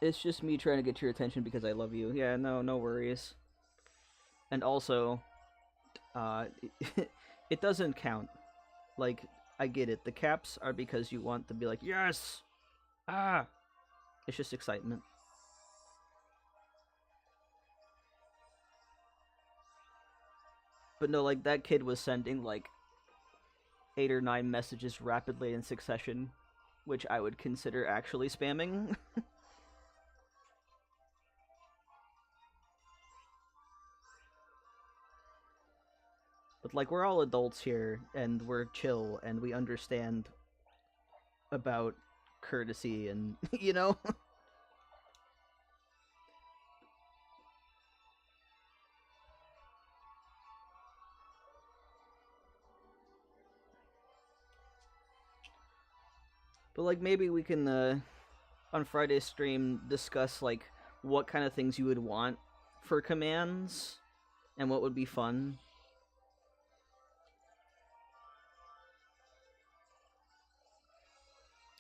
It's just me trying to get your attention because I love you. Yeah, no worries. And also, it doesn't count. Like, I get it. The caps are because you want to be like, yes! Ah! It's just excitement. But no, like, that kid was sending, like, 8 or 9 messages rapidly in succession, which I would consider actually spamming. But, like, we're all adults here, and we're chill, and we understand about courtesy and, you know? But, like, maybe we can, on Friday's stream, discuss, like, what kind of things you would want for commands, and what would be fun.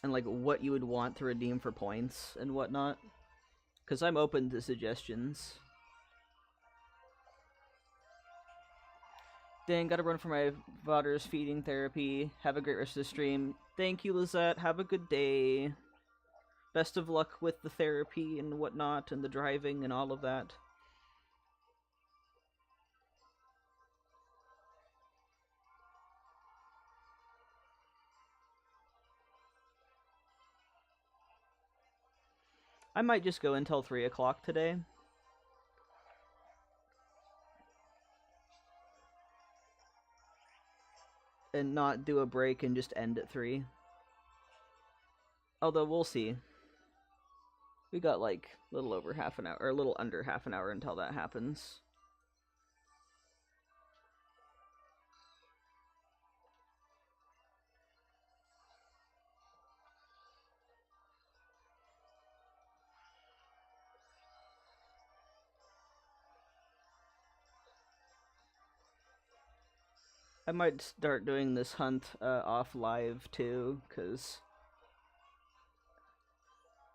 And, like, what you would want to redeem for points and whatnot. Because I'm open to suggestions. Dang, gotta run for my daughter's feeding therapy. Have a great rest of the stream. Thank you, Lizette. Have a good day. Best of luck with the therapy and whatnot, and the driving and all of that. I might just go until 3 o'clock today. and not do a break and just end at 3. Although, we'll see. We got like a little over half an hour, or a little under half an hour until that happens. I might start doing this hunt off live too, because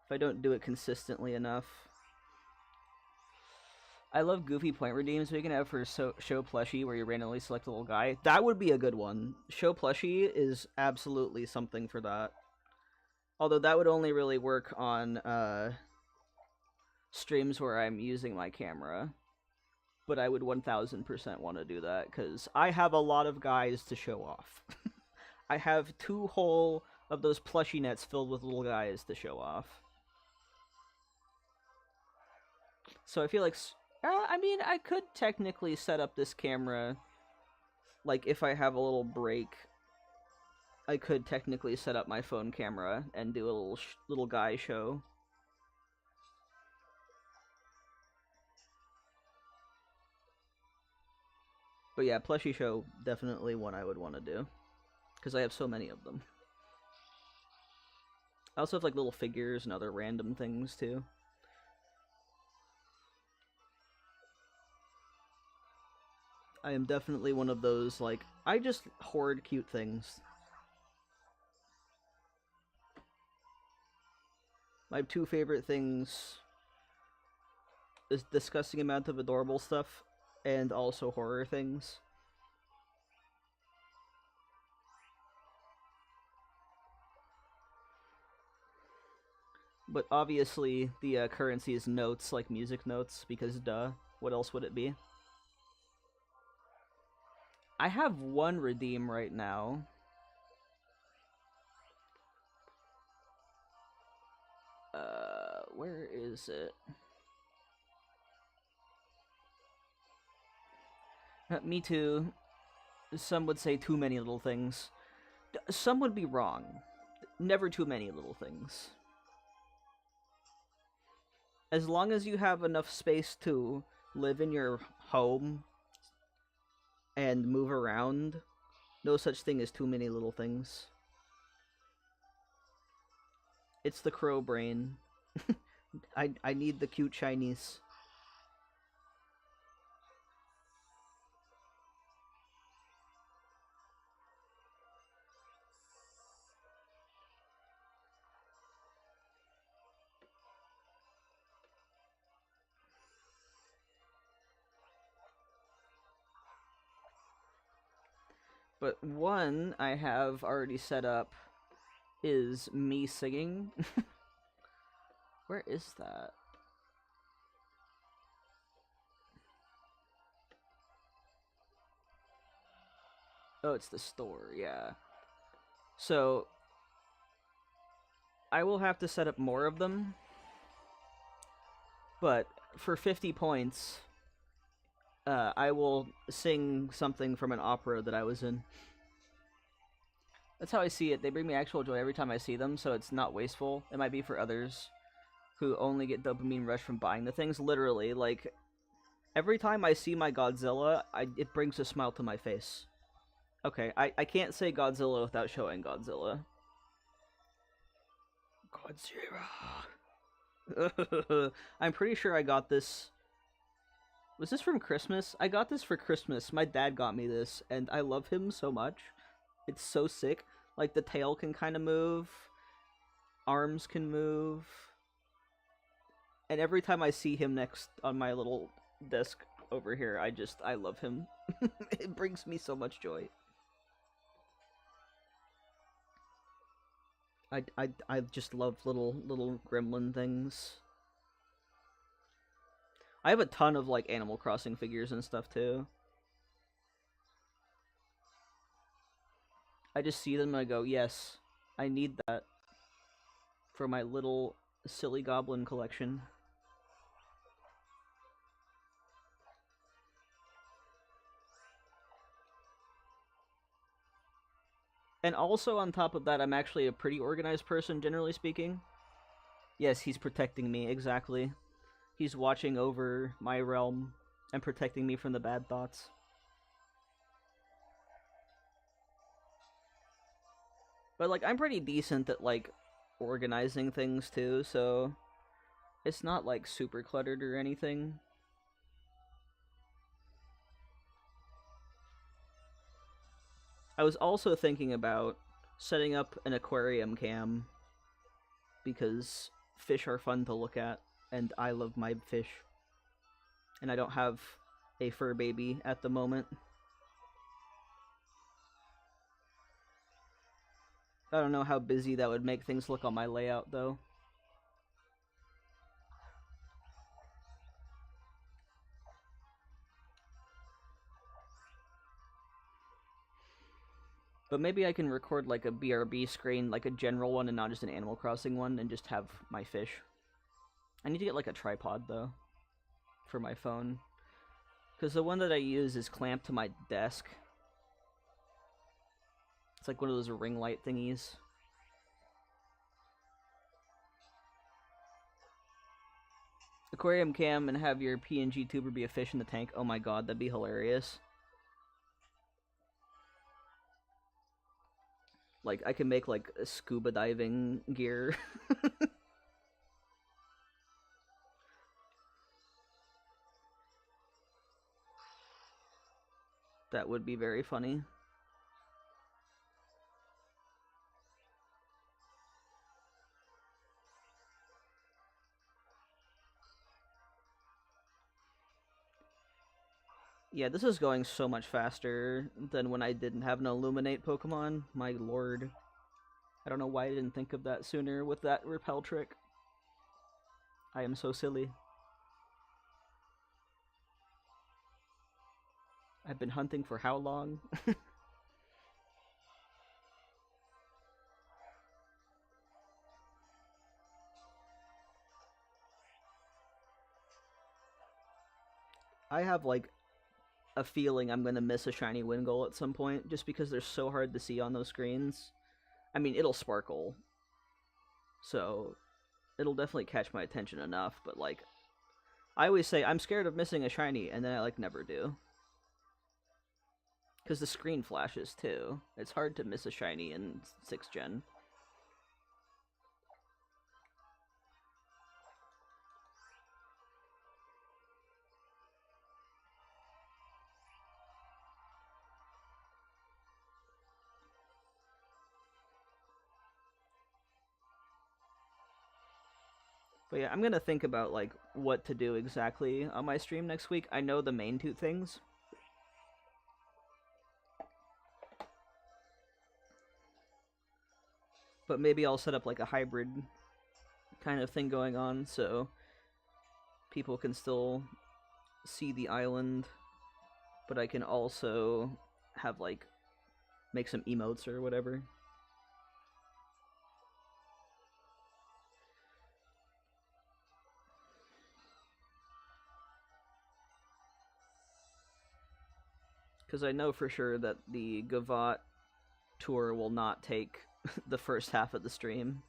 if I don't do it consistently enough. I love goofy point redeems we can have for show plushie where you randomly select a little guy. That would be a good one. Show plushie is absolutely something for that. Although that would only really work on streams where I'm using my camera. But I would 1000% want to do that, because I have a lot of guys to show off. I have 2 whole of those plushie nets filled with little guys to show off. So I feel like... I mean, I could technically set up this camera, like, if I have a little break, I could technically set up my phone camera and do a little guy show. But yeah, plushie show, definitely one I would want to do, because I have so many of them. I also have, like, little figures and other random things, too. I am definitely one of those, like, I just hoard cute things. My 2 favorite things is disgusting amount of adorable stuff and also horror things. But obviously the currency is notes, like music notes, because duh, what else would it be? I have 1 redeem right now. Where is it? Me too. Some would say too many little things. Some would be wrong. Never too many little things. As long as you have enough space to live in your home and move around, no such thing as too many little things. It's the crow brain. I need the cute Chinese. But one I have already set up is me singing. Where is that? Oh, it's the store, yeah. So, I will have to set up more of them. But for 50 points, I will sing something from an opera that I was in. That's how I see it. They bring me actual joy every time I see them, so it's not wasteful. It might be for others who only get dopamine rush from buying the things. Literally, like, every time I see my Godzilla, it brings a smile to my face. Okay, I can't say Godzilla without showing Godzilla. Godzilla. I'm pretty sure I got this. Was this from Christmas? I got this for Christmas. My dad got me this, and I love him so much. It's so sick. Like, the tail can kind of move. Arms can move. And every time I see him next on my little desk over here, I love him. It brings me so much joy. I just love little gremlin things. I have a ton of, like, Animal Crossing figures and stuff, too. I just see them and I go, yes, I need that for my little silly goblin collection. And also, on top of that, I'm actually a pretty organized person, generally speaking. Yes, he's protecting me, exactly. He's watching over my realm and protecting me from the bad thoughts. But, like, I'm pretty decent at, like, organizing things, too, so it's not, like, super cluttered or anything. I was also thinking about setting up an aquarium cam because fish are fun to look at, and I love my fish. And I don't have a fur baby at the moment. I don't know how busy that would make things look on my layout, though. But maybe I can record like a BRB screen, like a general one and not just an Animal Crossing one, and just have my fish. I need to get like a tripod, though, for my phone. Because the one that I use is clamped to my desk. It's like one of those ring light thingies. Aquarium cam and have your PNG tuber be a fish in the tank. Oh my god, that'd be hilarious. Like, I can make like a scuba diving gear. That would be very funny. Yeah, this is going so much faster than when I didn't have an Illuminate Pokemon. My lord. I don't know why I didn't think of that sooner with that repel trick. I am so silly. I've been hunting for how long? I have, like, a feeling I'm gonna miss a shiny Wingull at some point, just because they're so hard to see on those screens. I mean, it'll sparkle, so it'll definitely catch my attention enough, but, like, I always say I'm scared of missing a shiny, and then I, like, never do. Because the screen flashes, too. It's hard to miss a shiny in 6th gen. But yeah, I'm gonna think about, like, what to do exactly on my stream next week. I know the main two things. But maybe I'll set up, like, a hybrid kind of thing going on, so people can still see the island, but I can also have, like, make some emotes or whatever. Because I know for sure that the Gavat tour will not take the first half of the stream.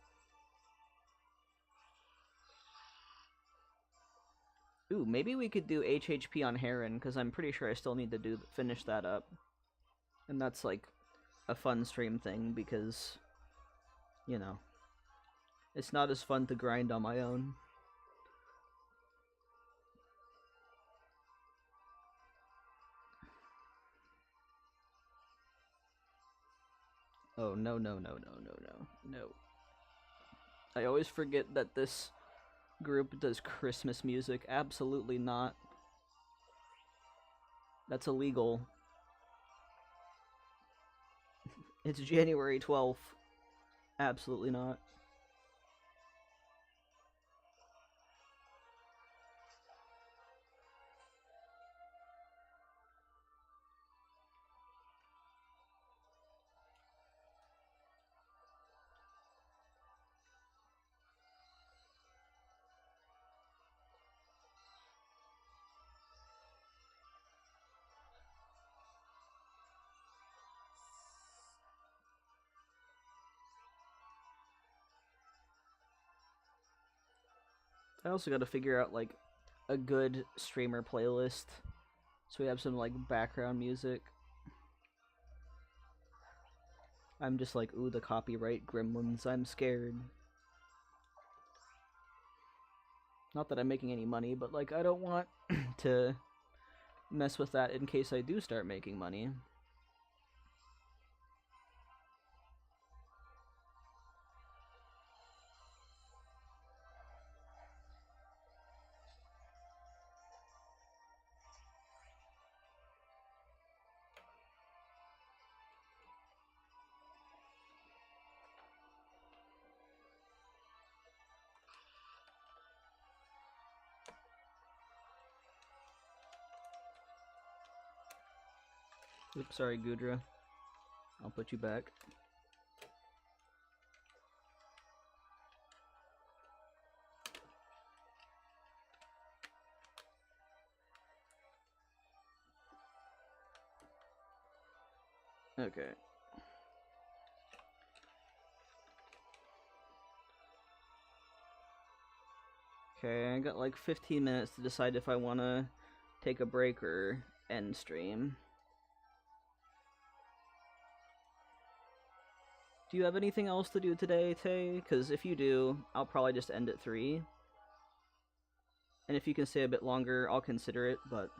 Ooh, maybe we could do HHP on Heron, because I'm pretty sure I still need to finish that up. And that's, like, a fun stream thing, because, you know, it's not as fun to grind on my own. Oh, no, no, no, no, no, no, no. I always forget that this group does Christmas music. Absolutely not. That's illegal. It's January 12th. Absolutely not. I also got to figure out like a good streamer playlist, so we have some like background music. I'm just like, ooh, the copyright gremlins, I'm scared. Not that I'm making any money, but like I don't want to mess with that in case I do start making money. Oops, sorry, Gudra. I'll put you back. Okay. Okay, I got like 15 minutes to decide if I want to take a break or end stream. Do you have anything else to do today, Tay? Because if you do, I'll probably just end at 3. And if you can stay a bit longer, I'll consider it, but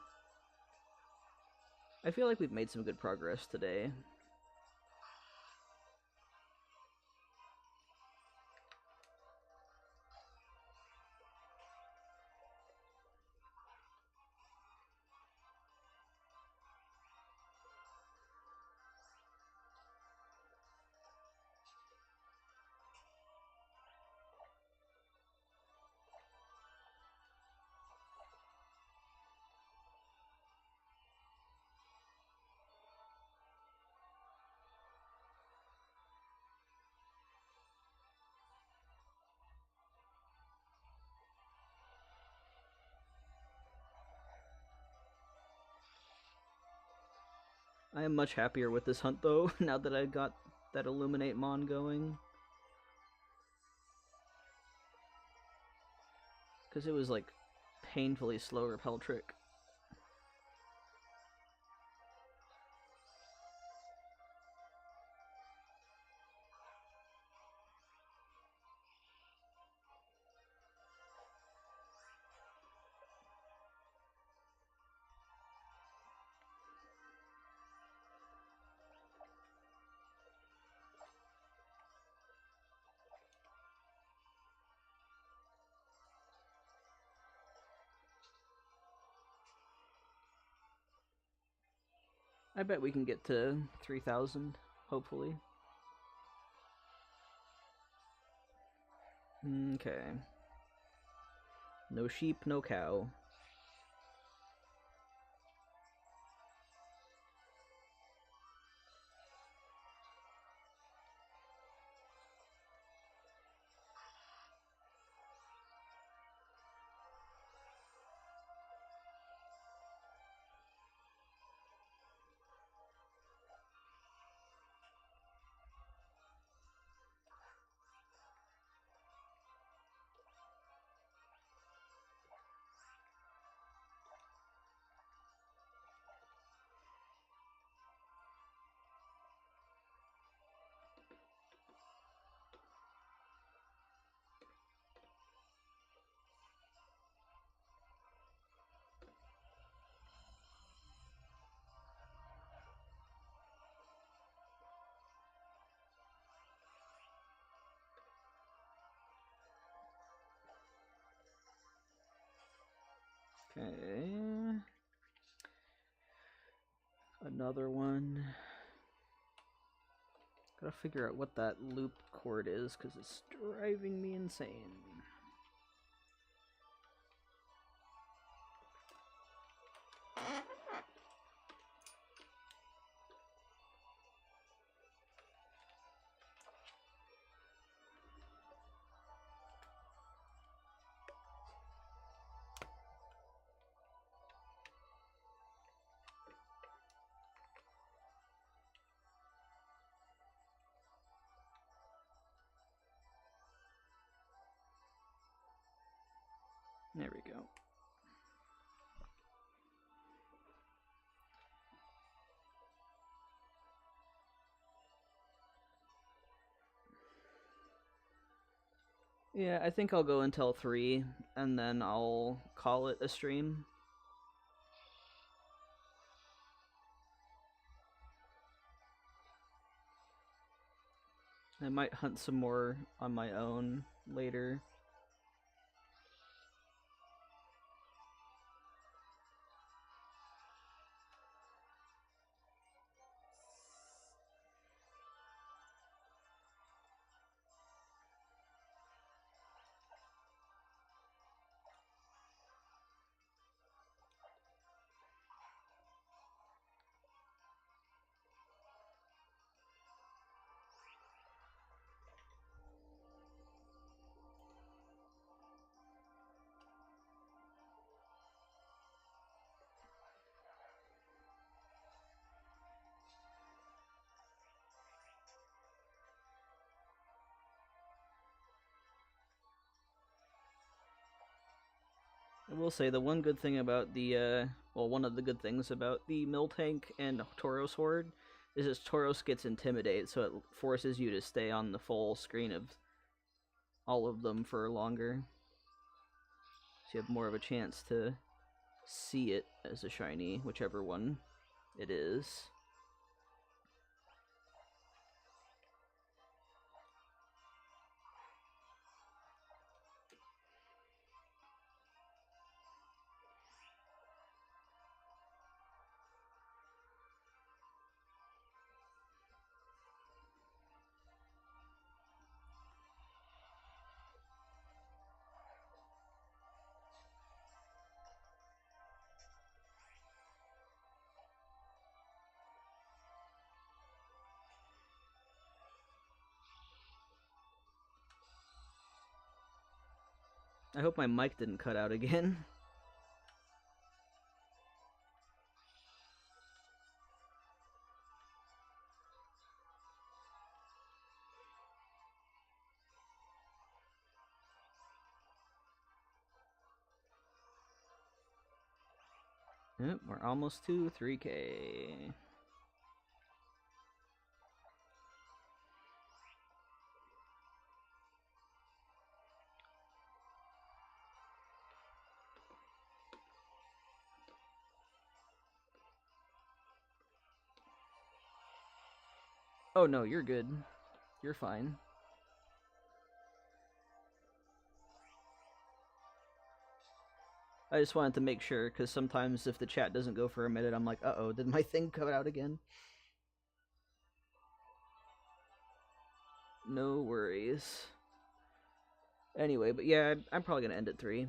I feel like we've made some good progress today. I am much happier with this hunt, though, now that I got that Illuminate Mon going. Because it was, like, painfully slow repel trick. I bet we can get to 3,000, hopefully. Okay. No sheep, no cow. Okay. Another one. Gotta figure out what that loop cord is, because it's driving me insane. There we go. Yeah, I think I'll go until 3, and then I'll call it a stream. I might hunt some more on my own later. I will say the one good thing about the, well, one of the good things about the Miltank and Tauros Horde is that Tauros gets Intimidate, so it forces you to stay on the full screen of all of them for longer. So you have more of a chance to see it as a shiny, whichever one it is. I hope my mic didn't cut out again. Yep, we're almost to 3K. Oh no, you're good. You're fine. I just wanted to make sure, because sometimes if the chat doesn't go for a minute, I'm like, uh-oh, did my thing cut out again? No worries. Anyway, but yeah, I'm probably going to end at 3.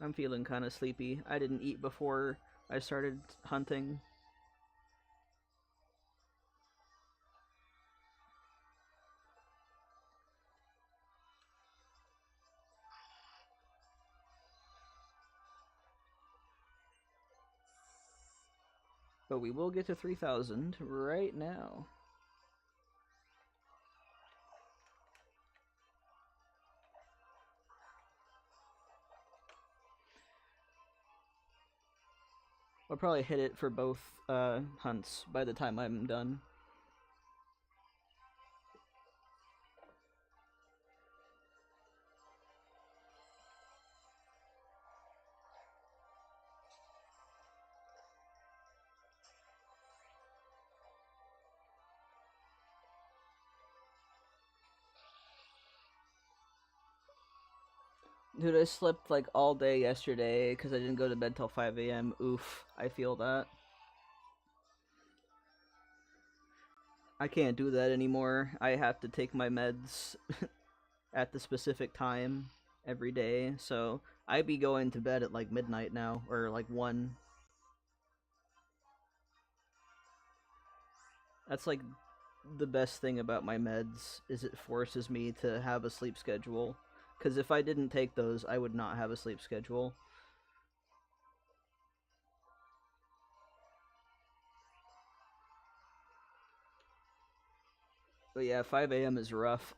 I'm feeling kind of sleepy. I didn't eat before I started hunting. But we will get to 3,000 right now. I'll probably hit it for both hunts by the time I'm done. Dude, I slept like all day yesterday because I didn't go to bed till 5 a.m. Oof, I feel that. I can't do that anymore. I have to take my meds at the specific time every day, so I'd be going to bed at like midnight now, or like 1. That's like the best thing about my meds, is it forces me to have a sleep schedule. Because if I didn't take those, I would not have a sleep schedule. But yeah, 5 a.m. is rough.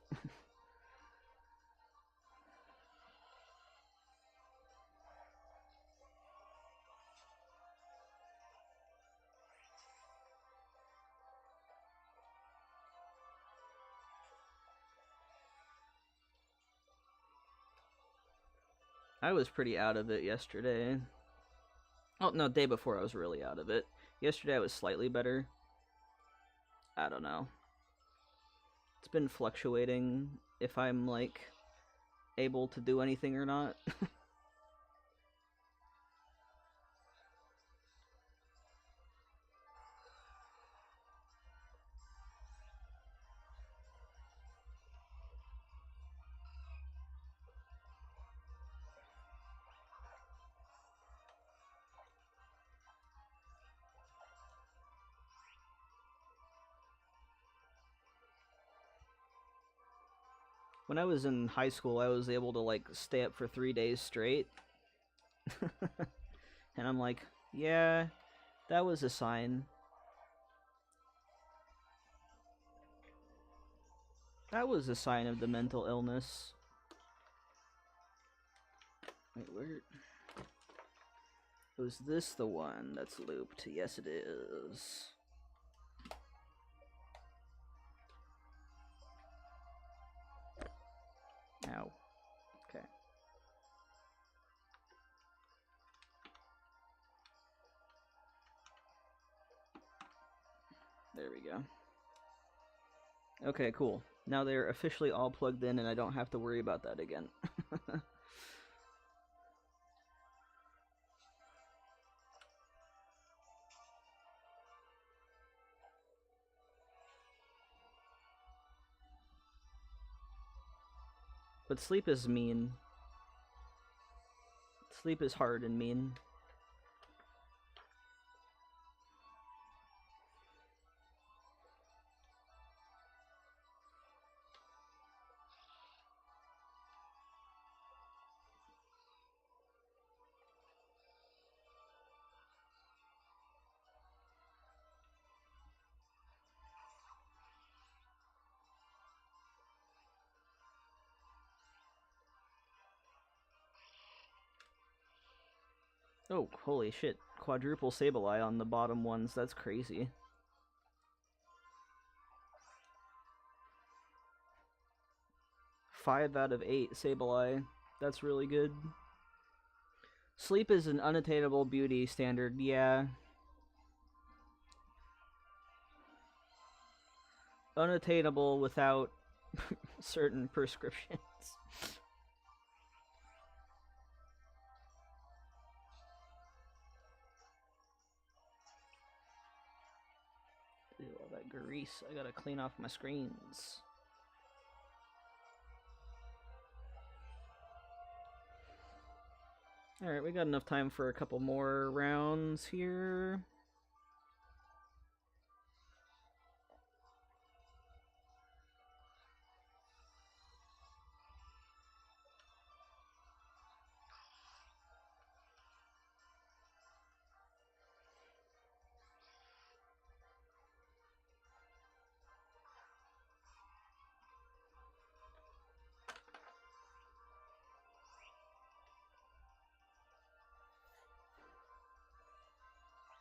I was pretty out of it yesterday. Oh, no, day before I was really out of it. Yesterday I was slightly better. I don't know. It's been fluctuating if I'm, like, able to do anything or not. When I was in high school, I was able to, like, stay up for 3 days straight. And I'm like, yeah, that was a sign. That was a sign of the mental illness. Wait, where? Was this the one that's looped? Yes, it is. Ow. Okay. There we go. Okay, cool. Now they're officially all plugged in and I don't have to worry about that again. But sleep is mean. Sleep is hard and mean. Oh, holy shit. Quadruple Sableye on the bottom ones. That's crazy. Five out of 8 Sableye. That's really good. Sleep is an unattainable beauty standard, yeah. Unattainable without certain prescriptions. Ew, all that grease. I gotta clean off my screens. Alright, we got enough time for a couple more rounds here.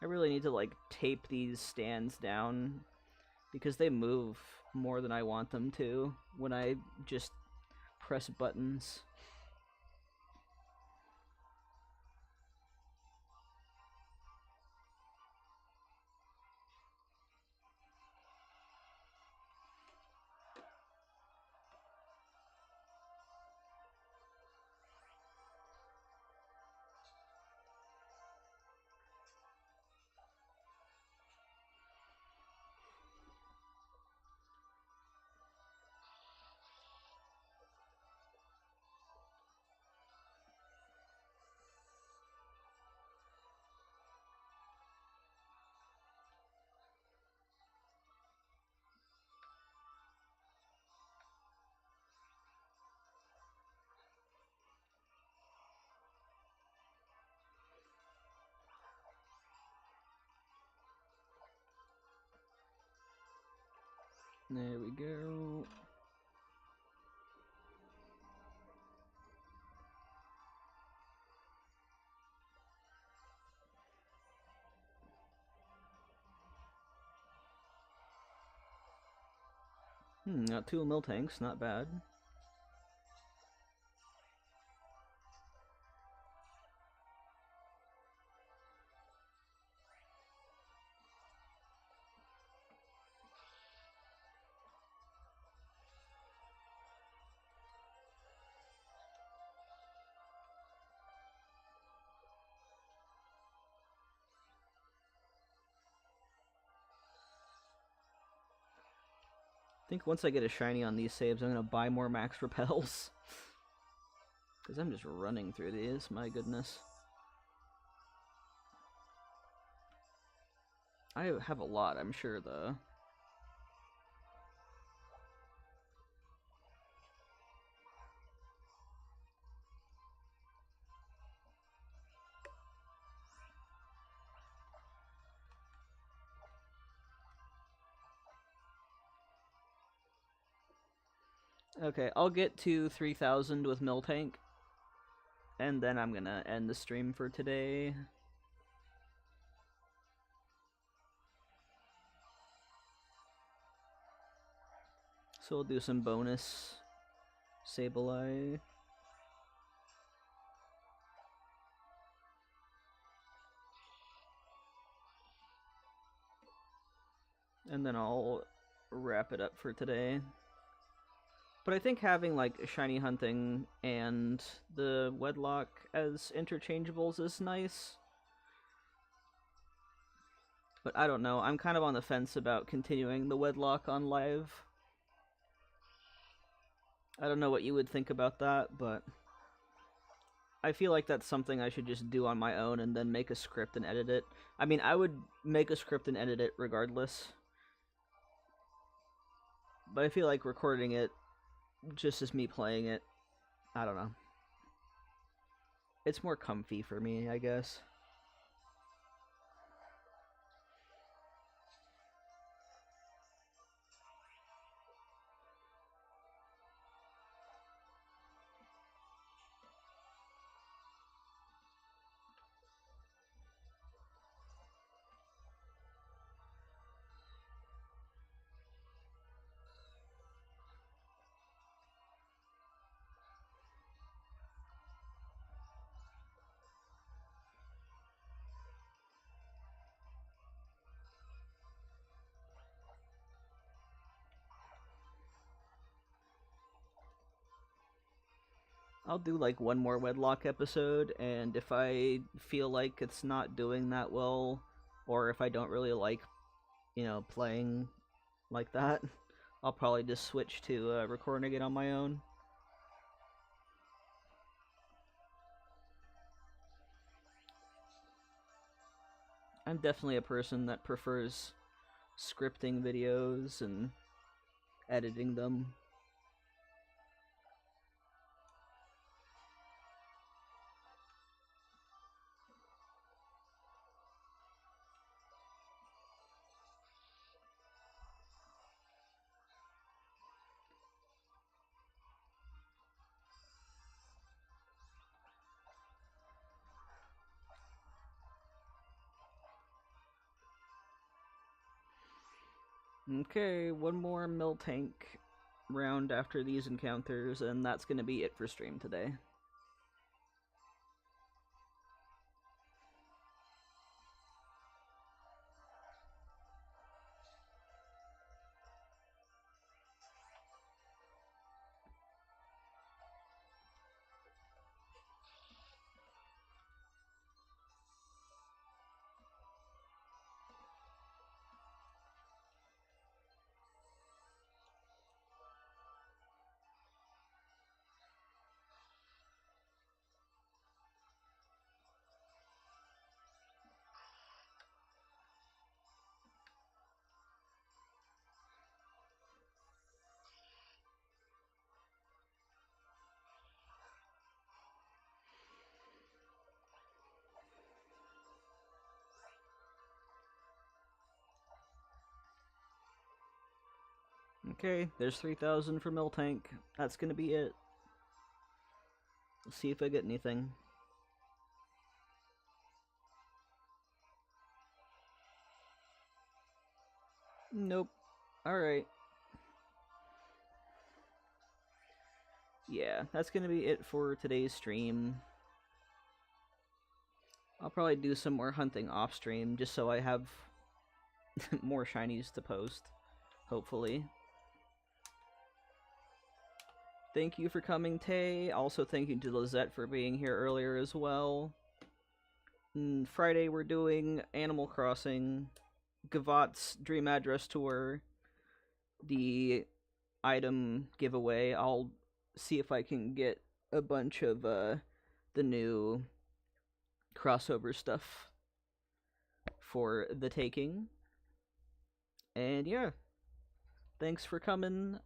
I really need to, like, tape these stands down because they move more than I want them to when I just press buttons. There we go. Got 2 Miltanks, not bad. I think once I get a shiny on these saves, I'm gonna buy more max repels. Because I'm just running through these, my goodness. I have a lot, I'm sure, though. Okay, I'll get to 3,000 with Miltank, and then I'm gonna end the stream for today. So we'll do some bonus Sableye. And then I'll wrap it up for today. But I think having like shiny hunting and the wedlock as interchangeables is nice. But I don't know, I'm kind of on the fence about continuing the wedlock on live. I don't know what you would think about that, but I feel like that's something I should just do on my own and then make a script and edit it. I mean, I would make a script and edit it regardless. But I feel like recording it just as me playing it, I don't know. It's more comfy for me, I guess. I'll do like one more wedlock episode, and if I feel like it's not doing that well, or if I don't really like, playing like that, I'll probably just switch to recording it on my own. I'm definitely a person that prefers scripting videos and editing them. Okay, one more Miltank round after these encounters, and that's going to be it for stream today. Okay, there's 3,000 for Miltank. That's gonna be it. Let's see if I get anything. Nope. Alright. Yeah, that's gonna be it for today's stream. I'll probably do some more hunting off stream just so I have more shinies to post, hopefully. Thank you for coming, Tay. Also, thank you to Lizette for being here earlier as well. Friday, we're doing Animal Crossing, Gavat's Dream Address Tour, the item giveaway. I'll see if I can get a bunch of the new crossover stuff for the taking. And yeah, thanks for coming.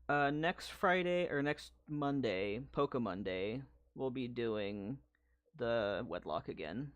Next Friday or next Monday, Pokémon Day, we'll be doing the Wedlock again.